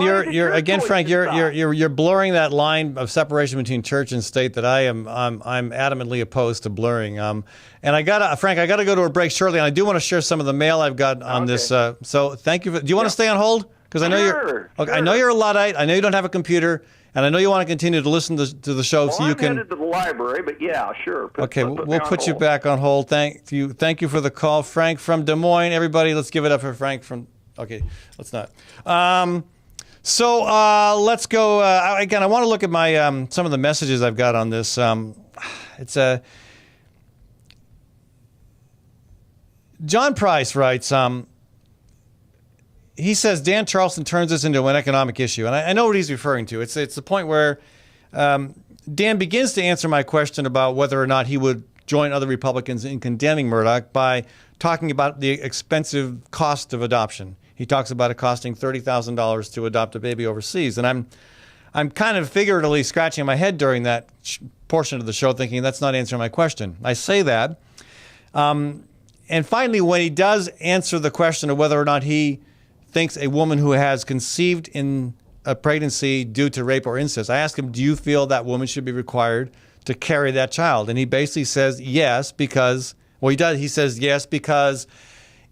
Frank, you're blurring that line of separation between church and state that I'm adamantly opposed to blurring. And Frank, I got to go to a break shortly, and I do want to share some of the mail I've got on this. So thank you. Do you want to stay on hold? Because I know I know you're a Luddite. I know you don't have a computer. And I know you want to continue to listen to the show, so you can. I'm headed to the library, but yeah, sure. We'll put you back on hold. Thank you for the call, Frank from Des Moines. Everybody, let's give it up for Frank from. Okay, let's not. Let's go. Again, I want to look at my some of the messages I've got on this. It's a. John Price writes. He says Dan Charleston turns this into an economic issue, and I know what he's referring to. It's the point where Dan begins to answer my question about whether or not he would join other Republicans in condemning Murdoch by talking about the expensive cost of adoption. He talks about it costing $30,000 to adopt a baby overseas, and I'm kind of figuratively scratching my head during that portion of the show, thinking that's not answering my question. I say that, and finally, when he does answer the question of whether or not he thinks a woman who has conceived in a pregnancy due to rape or incest, I ask him, do you feel that woman should be required to carry that child? And he basically says yes, because, well, he says yes, because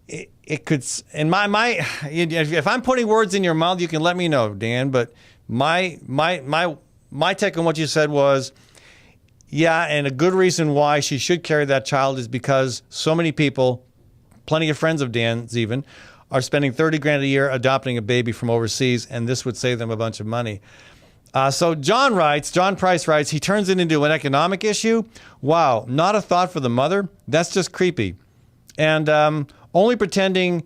it could, in my, if I'm putting words in your mouth, you can let me know, Dan, but my take on what you said was, yeah, and a good reason why she should carry that child is because so many people, plenty of friends of Dan's even, are spending $30,000 a year adopting a baby from overseas, and this would save them a bunch of money. So John Price writes, he turns it into an economic issue. Wow, not a thought for the mother? That's just creepy. And only pretending,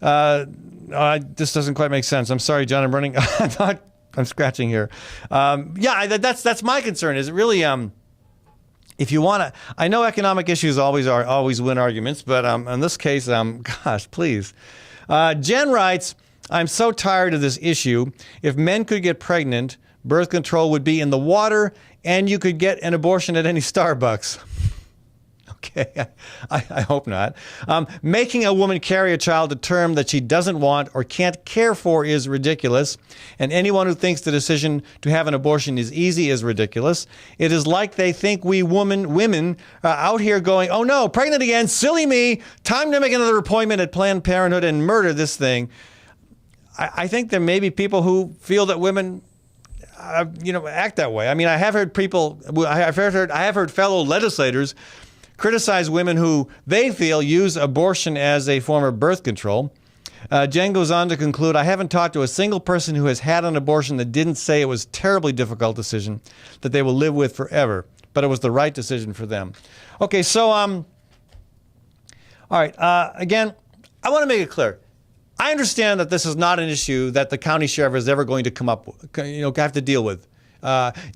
this doesn't quite make sense. I'm sorry, John, I'm running, I'm scratching here. That's my concern. Is it really, if you want to, I know economic issues always win arguments, but in this case, gosh, please. Jen writes, I'm so tired of this issue. If men could get pregnant, birth control would be in the water, and you could get an abortion at any Starbucks. Okay, I hope not. Making a woman carry a child to term that she doesn't want or can't care for is ridiculous, and anyone who thinks the decision to have an abortion is easy is ridiculous. It is like they think we women out here going, oh no, pregnant again, silly me, time to make another appointment at Planned Parenthood and murder this thing. I think there may be people who feel that women act that way. I mean, I have heard fellow legislators criticize women who they feel use abortion as a form of birth control. Jen goes on to conclude, I haven't talked to a single person who has had an abortion that didn't say it was a terribly difficult decision that they will live with forever, but it was the right decision for them. Okay, so, all right, again, I want to make it clear. I understand that this is not an issue that the county sheriff is ever going to come up with, have to deal with.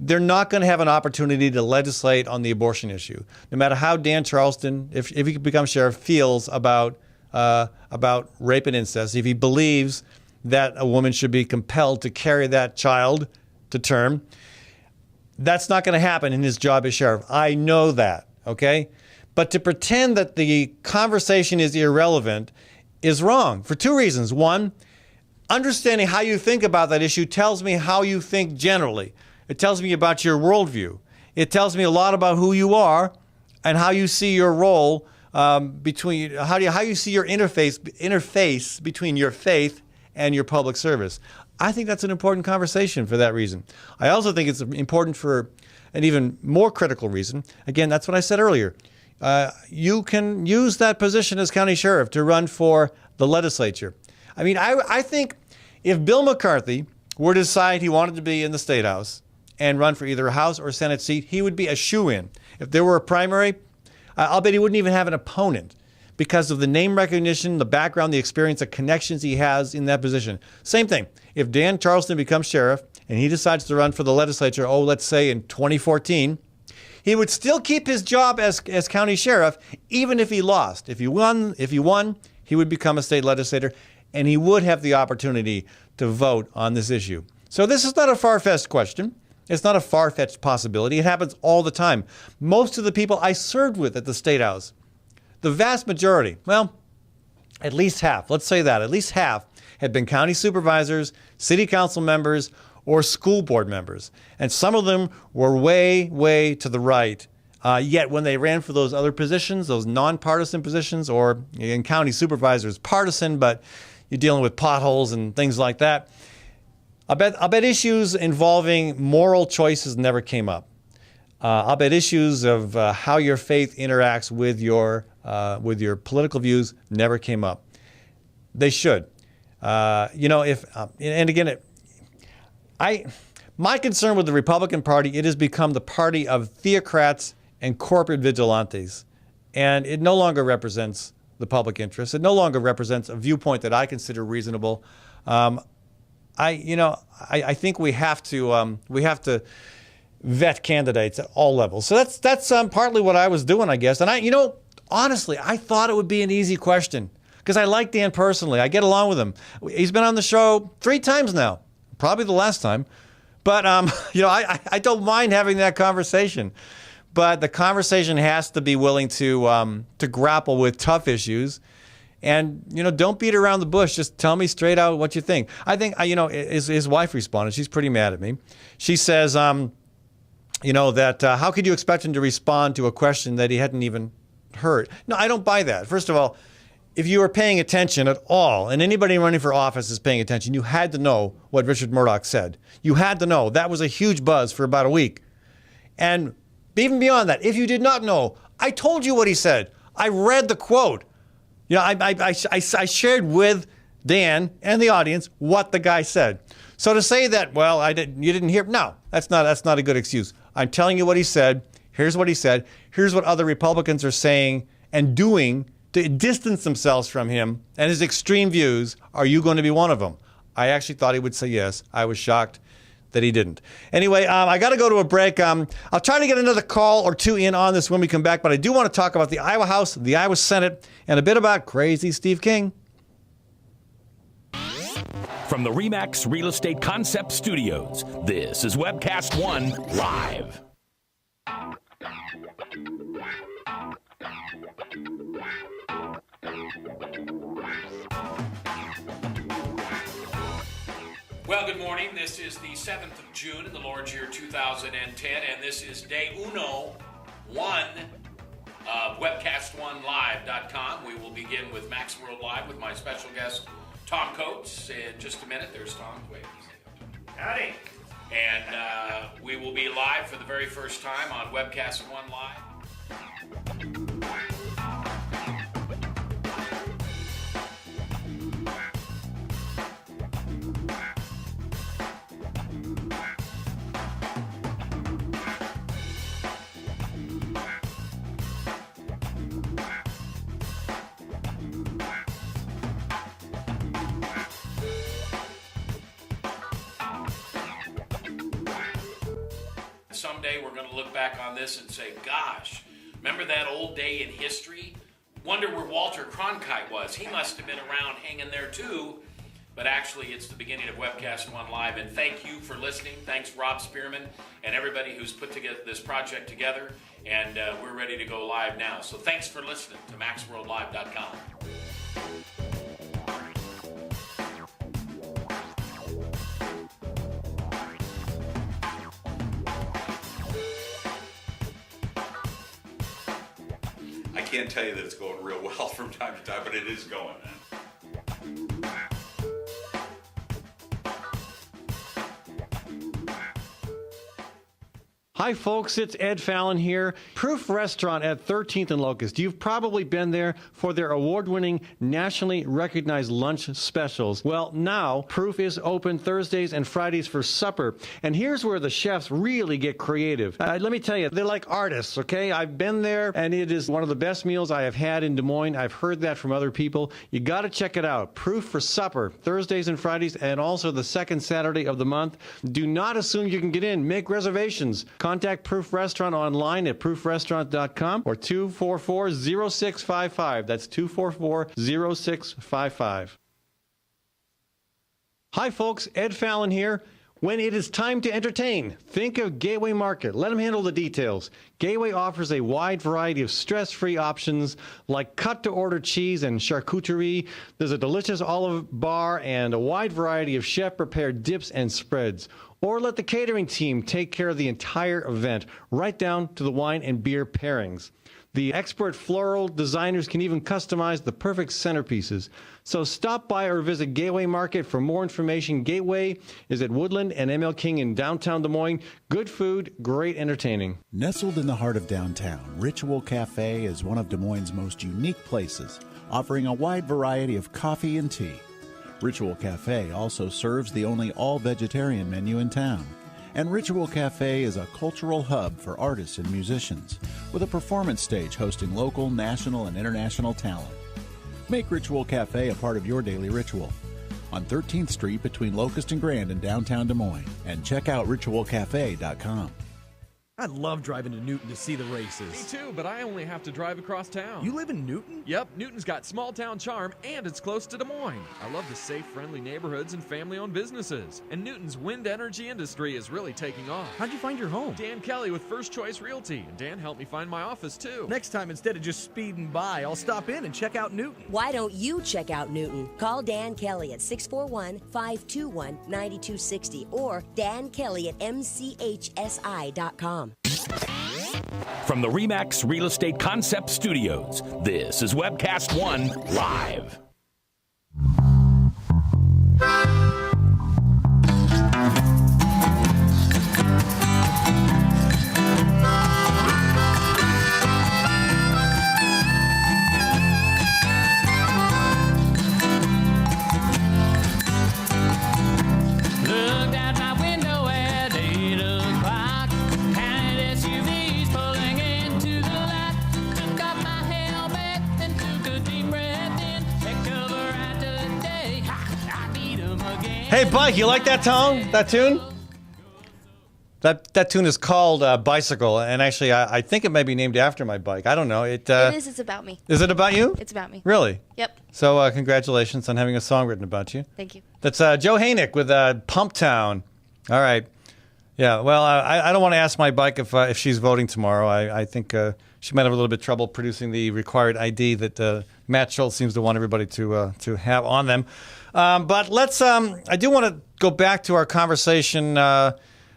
They're not going to have an opportunity to legislate on the abortion issue, no matter how Dan Charleston, if he becomes sheriff, feels about about rape and incest, if he believes that a woman should be compelled to carry that child to term, that's not going to happen in his job as sheriff. I know that, okay? But to pretend that the conversation is irrelevant is wrong for two reasons. One, understanding how you think about that issue tells me how you think generally. It tells me about your worldview. It tells me a lot about who you are and how you see your role between how you see your interface between your faith and your public service. I think that's an important conversation for that reason. I also think it's important for an even more critical reason. Again, that's what I said earlier. You can use that position as county sheriff to run for the legislature. I mean, I think if Bill McCarthy were to decide he wanted to be in the State House and run for either a House or Senate seat, he would be a shoo-in. If there were a primary, I'll bet he wouldn't even have an opponent because of the name recognition, the background, the experience, the connections he has in that position. Same thing. If Dan Charleston becomes sheriff and he decides to run for the legislature, let's say in 2014, he would still keep his job as county sheriff even if he lost. If he won, he would become a state legislator and he would have the opportunity to vote on this issue. So this is not a far-fetched question. It's not a far-fetched possibility. It happens all the time. Most of the people I served with at the State House, the vast majority, well, at least half, let's say that, at least half had been county supervisors, city council members, or school board members. And some of them were way, way to the right. Yet when they ran for those other positions, those nonpartisan positions, or in county supervisors, partisan, but you're dealing with potholes and things like that, I'll bet issues involving moral choices never came up. I'll bet issues of how your faith interacts with your political views never came up. They should. My concern with the Republican Party, it has become the party of theocrats and corporate vigilantes, and it no longer represents the public interest. It no longer represents a viewpoint that I consider reasonable. I think we have to vet candidates at all levels. So that's partly what I was doing, I guess. And honestly, I thought it would be an easy question because I like Dan personally. I get along with him. He's been on the show 3 times now, probably the last time. But I don't mind having that conversation. But the conversation has to be willing to grapple with tough issues. And, don't beat around the bush. Just tell me straight out what you think. I think, his wife responded. She's pretty mad at me. She says, that how could you expect him to respond to a question that he hadn't even heard? No, I don't buy that. First of all, if you were paying attention at all, and anybody running for office is paying attention, you had to know what Richard Murdoch said. You had to know. That was a huge buzz for about a week. And even beyond that, if you did not know, I told you what he said. I read the quote. I shared with Dan and the audience what the guy said. So to say that, you didn't hear, no, that's not a good excuse. I'm telling you what he said. Here's what he said. Here's what other Republicans are saying and doing to distance themselves from him and his extreme views. Are you going to be one of them? I actually thought he would say yes. I was shocked that he didn't. Anyway, I got to go to a break. I'll try to get another call or two in on this when we come back, but I do want to talk about the Iowa House, the Iowa Senate, and a bit about crazy Steve King. From the RE/MAX Real Estate Concept Studios, this is Webcast One Live. Well, good morning. This is the 7th of June in the Lord's year 2010, and this is day 1 of WebcastOneLive.com. We will begin with Max World Live with my special guest, Tom Coates. In just a minute, there's Tom. Wait. Howdy. And we will be live for the very first time on Webcast One Live. Someday we're going to look back on this and say, gosh, remember that old day in history wonder where Walter Cronkite was. He must have been around hanging there too. But actually, it's the beginning of Webcast One Live. And thank you for listening. Thanks, Rob Spearman, and everybody who's put together this project together. And we're ready to go live now. So thanks for listening to MaxWorldLive.com. I can't tell you that it's going real well from time to time, but it is going, man. Hi, folks. It's Ed Fallon here. Proof Restaurant at 13th and Locust. You've probably been there for their award-winning, nationally recognized lunch specials. Well, now Proof is open Thursdays and Fridays for supper. And here's where the chefs really get creative. Let me tell you, they're like artists, okay? I've been there, and it is one of the best meals I have had in Des Moines. I've heard that from other people. You got to check it out. Proof for supper, Thursdays and Fridays, and also the second Saturday of the month. Do not assume you can get in. Make reservations. Contact Proof Restaurant online at proofrestaurant.com or 244-0655. That's 244-0655. Hi, folks. Ed Fallon here. When it is time to entertain, think of Gateway Market. Let them handle the details. Gateway offers a wide variety of stress-free options like cut-to-order cheese and charcuterie. There's a delicious olive bar and a wide variety of chef-prepared dips and spreads. Or let the catering team take care of the entire event, right down to the wine and beer pairings. The expert floral designers can even customize the perfect centerpieces. So stop by or visit Gateway Market for more information. Gateway is at Woodland and ML King in downtown Des Moines. Good food, great entertaining. Nestled in the heart of downtown, Ritual Cafe is one of Des Moines' most unique places, offering a wide variety of coffee and tea. Ritual Cafe also serves the only all-vegetarian menu in town. And Ritual Cafe is a cultural hub for artists and musicians, with a performance stage hosting local, national, and international talent. Make Ritual Cafe a part of your daily ritual. On 13th Street between Locust and Grand in downtown Des Moines. And check out ritualcafe.com. I love driving to Newton to see the races. Me too, but I only have to drive across town. You live in Newton? Yep, Newton's got small town charm and it's close to Des Moines. I love the safe, friendly neighborhoods and family-owned businesses. And Newton's wind energy industry is really taking off. How'd you find your home? Dan Kelly with First Choice Realty. And Dan helped me find my office too. Next time, instead of just speeding by, I'll stop in and check out Newton. Why don't you check out Newton? Call Dan Kelly at 641-521-9260 or Dan Kelly at mchsi.com. From the RE/MAX Real Estate Concept Studios, this is Webcast One Live. Looked out my window at 8 o'clock. Counted SUVs pulling into the lot. Took off my helmet and took a deep breath in. Heck of a ride today. I need 'em again. Hey, Bike, you like that tone? That tune? That tune is called Bicycle, and actually, I think it may be named after my bike. I don't know. It is. It's about me. Is it about you? It's about me. Really? Yep. So congratulations on having a song written about you. Thank you. That's Joe Hanick with Pump Town. All right. Yeah, well, I don't want to ask my bike if she's voting tomorrow. I think she might have a little bit of trouble producing the required ID that Matt Schultz seems to want everybody to have on them. But let's. I do want to go back to our conversation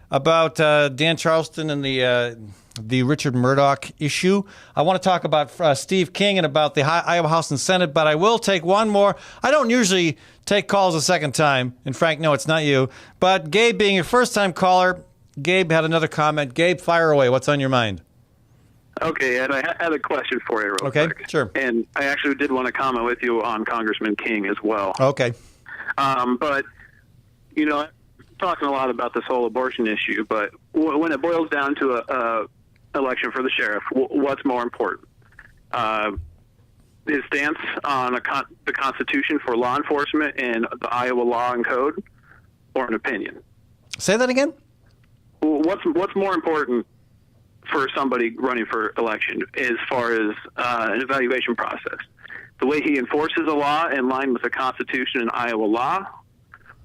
about Dan Charleston and the Richard Murdoch issue. I want to talk about Steve King and about the Iowa House and Senate, but I will take one more. I don't usually take calls a second time. And Frank, no, it's not you. But Gabe, being your first-time caller, Gabe had another comment. Gabe, fire away. What's on your mind? Okay, Ed, I had a question for you real quick. Okay, sure. And I actually did want to comment with you on Congressman King as well. Okay. But, you know, talking a lot about this whole abortion issue, but when it boils down to a election for the sheriff, what's more important? His stance on the Constitution for law enforcement and the Iowa law and code, or an opinion? Say that again? What's more important for somebody running for election as far as an evaluation process? The way he enforces a law in line with the Constitution and Iowa law,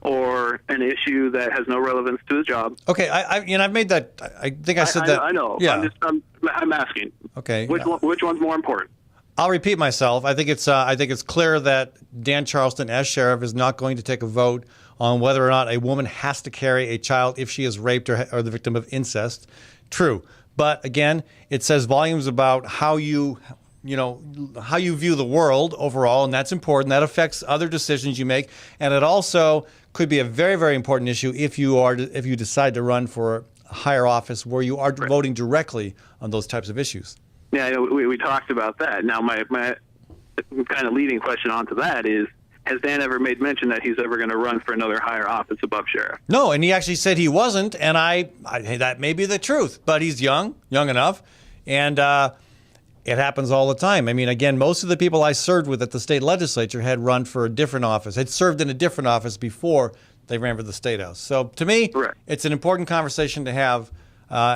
or an issue that has no relevance to his job? Okay, I've made that. I think I said that. I know. Yeah. I'm asking. Okay. Which one's more important? I'll repeat myself. I think it's clear that Dan Charleston, as sheriff, is not going to take a vote on whether or not a woman has to carry a child if she is raped or the victim of incest. True, but again, it says volumes about how you view the world overall, and that's important. That affects other decisions you make, and it also could be a very, very important issue if you decide to run for a higher office where you are voting directly on those types of issues. Yeah, we talked about that. Now, my kind of leading question onto that is, has Dan ever made mention that he's ever going to run for another higher office above sheriff? No, and he actually said he wasn't, and I that may be the truth, but he's young enough, and it happens all the time. I mean, again, most of the people I served with at the state legislature had run for a different office, had served in a different office before they ran for the State House. So to me, it's an important conversation to have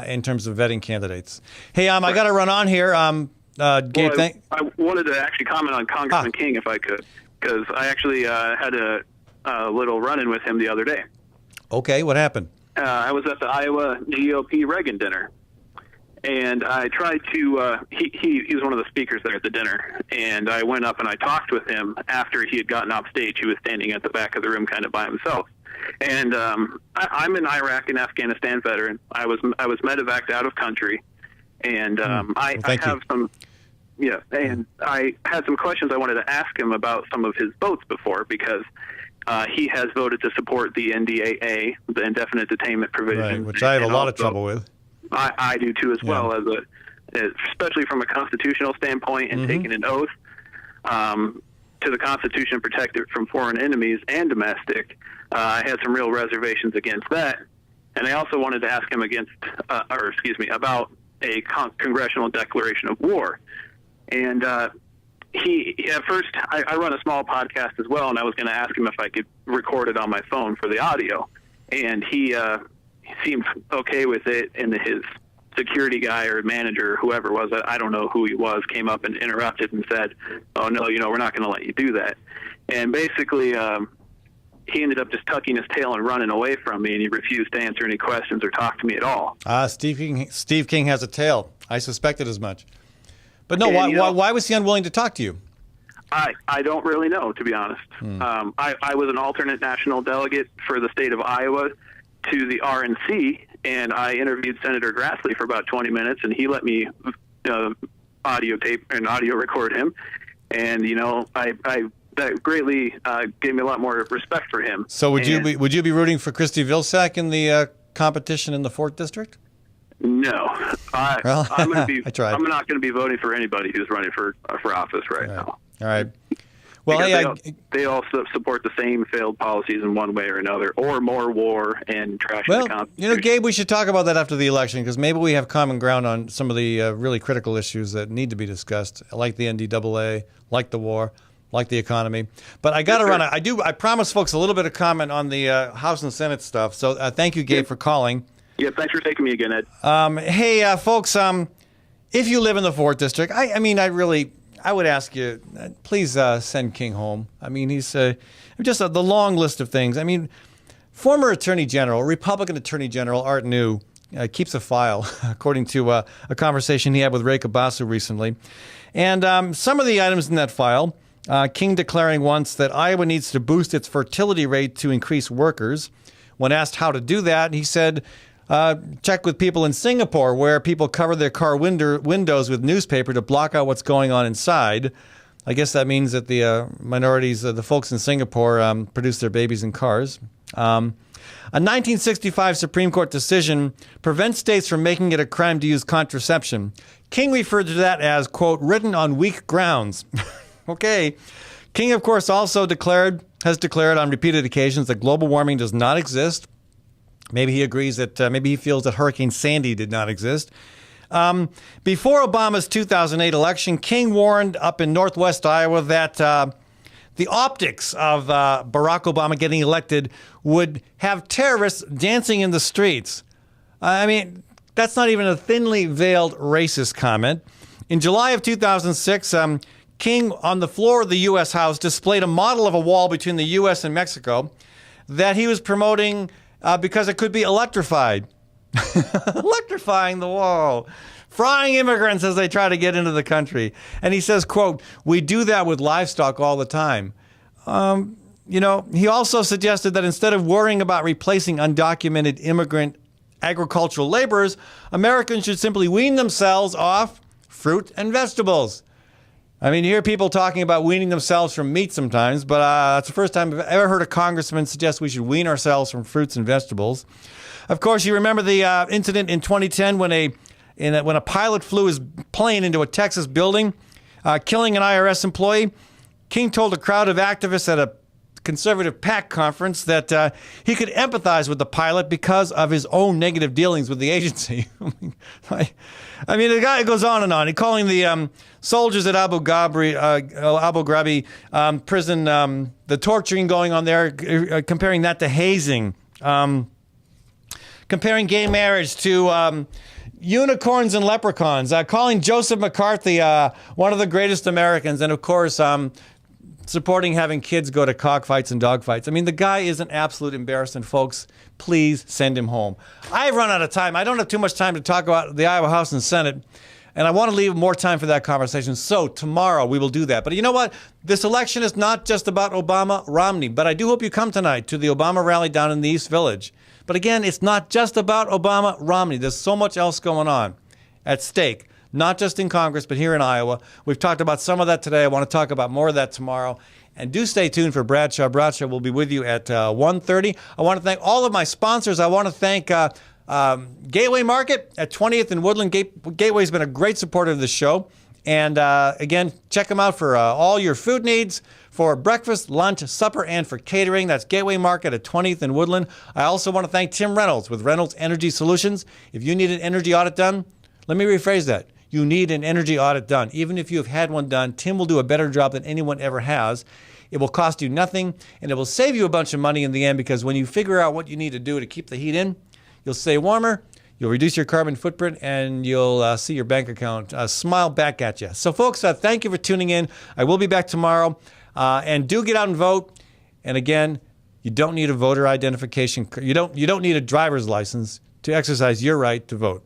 in terms of vetting candidates. Hey, I got to run on here. Gabe, I wanted to actually comment on Congressman King, if I could, because I actually had a little run-in with him the other day. Okay, what happened? I was at the Iowa GOP Reagan dinner, and I tried to, he was one of the speakers there at the dinner, and I went up and I talked with him after he had gotten off stage. He was standing at the back of the room kind of by himself. And I'm an Iraq and Afghanistan veteran. I was medevaced out of country, and I have some, and I had some questions I wanted to ask him about some of his votes before, because he has voted to support the NDAA, the indefinite detainment provision, right, which I have a lot of trouble with. I do too as well, especially from a constitutional standpoint and taking an oath to the Constitution, protected from foreign enemies and domestic. I had some real reservations against that, and I also wanted to ask him about a congressional declaration of war. And he at first, I run a small podcast as well, and I was going to ask him if I could record it on my phone for the audio, and he seemed okay with it, and his security guy or manager, whoever it was, I don't know who he was, came up and interrupted and said, "Oh no, we're not going to let you do that." And basically, he ended up just tucking his tail and running away from me, and he refused to answer any questions or talk to me at all. Steve King has a tail. I suspected as much. But no, why was he unwilling to talk to you? I don't really know, to be honest. I was an alternate national delegate for the state of Iowa to the RNC, and I interviewed Senator Grassley for about 20 minutes, and he let me audio tape and audio record him. And that greatly gave me a lot more respect for him. So would you be rooting for Christy Vilsack in the competition in the 4th District? No, I'm going to be. I tried. I'm not going to be voting for anybody who's running for office right now. All right. Well, they all support the same failed policies in one way or another, or more war and trashing the Constitution. Gabe, we should talk about that after the election, because maybe we have common ground on some of the really critical issues that need to be discussed, like the NDAA, like the war, like the economy. But I got to run. I promised folks a little bit of comment on the House and Senate stuff. So thank you, Gabe, for calling. Yeah, thanks for taking me again, Ed. Hey, folks, if you live in the 4th District, I would ask you, please send King home. I mean, he's just the long list of things. I mean, former Attorney General, Republican Attorney General Art New, keeps a file, according to a conversation he had with Ray Kabasu recently. And some of the items in that file, King declaring once that Iowa needs to boost its fertility rate to increase workers. When asked how to do that, he said, check with people in Singapore, where people cover their car windows with newspaper to block out what's going on inside. I guess that means that the minorities, the folks in Singapore, produce their babies in cars. A 1965 Supreme Court decision prevents states from making it a crime to use contraception. King referred to that as, quote, written on weak grounds. Okay. King, of course, also has declared on repeated occasions that global warming does not exist. Maybe he agrees that maybe he feels that Hurricane Sandy did not exist. Before Obama's 2008 election, King warned up in northwest Iowa that the optics of Barack Obama getting elected would have terrorists dancing in the streets. I mean, That's not even a thinly veiled racist comment. In July of 2006, King, on the floor of the U.S. House, displayed a model of a wall between the U.S. and Mexico that he was promoting because it could be electrified. Electrifying the wall. Frying immigrants as they try to get into the country. And he says, quote, "We do that with livestock all the time." He also suggested that instead of worrying about replacing undocumented immigrant agricultural laborers, Americans should simply wean themselves off fruit and vegetables. I mean, you hear people talking about weaning themselves from meat sometimes, but that's the first time I've ever heard a congressman suggest we should wean ourselves from fruits and vegetables. Of course, you remember the incident in 2010 when a pilot flew his plane into a Texas building, killing an IRS employee. King told a crowd of activists at a conservative PAC conference that he could empathize with the pilot because of his own negative dealings with the agency. I mean, the guy goes on and on. He's calling the soldiers at Abu Ghraib prison, the torturing going on there, comparing that to hazing, comparing gay marriage to unicorns and leprechauns, calling Joseph McCarthy one of the greatest Americans, and of course, supporting having kids go to cockfights and dogfights. I mean, the guy is an absolute embarrassment, folks. Please send him home. I've run out of time. I don't have too much time to talk about the Iowa House and Senate, and I want to leave more time for that conversation. So tomorrow we will do that. But you know what? This election is not just about Obama-Romney, but I do hope you come tonight to the Obama rally down in the East Village. But again, it's not just about Obama-Romney. There's so much else going on at stake. Not just in Congress, but here in Iowa. We've talked about some of that today. I want to talk about more of that tomorrow. And do stay tuned for Bradshaw. Bradshaw will be with you at 1:30. I want to thank all of my sponsors. I want to thank Gateway Market at 20th and Woodland. Gateway's been a great supporter of this show. And again, check them out for all your food needs, for breakfast, lunch, supper, and for catering. That's Gateway Market at 20th and Woodland. I also want to thank Tim Reynolds with Reynolds Energy Solutions. If you need an energy audit done, let me rephrase that. You need an energy audit done. Even if you have had one done, Tim will do a better job than anyone ever has. It will cost you nothing, and it will save you a bunch of money in the end, because when you figure out what you need to do to keep the heat in, you'll stay warmer, you'll reduce your carbon footprint, and you'll see your bank account smile back at you. So, folks, thank you for tuning in. I will be back tomorrow. And do get out and vote. And again, you don't need a voter identification. You don't need a driver's license to exercise your right to vote.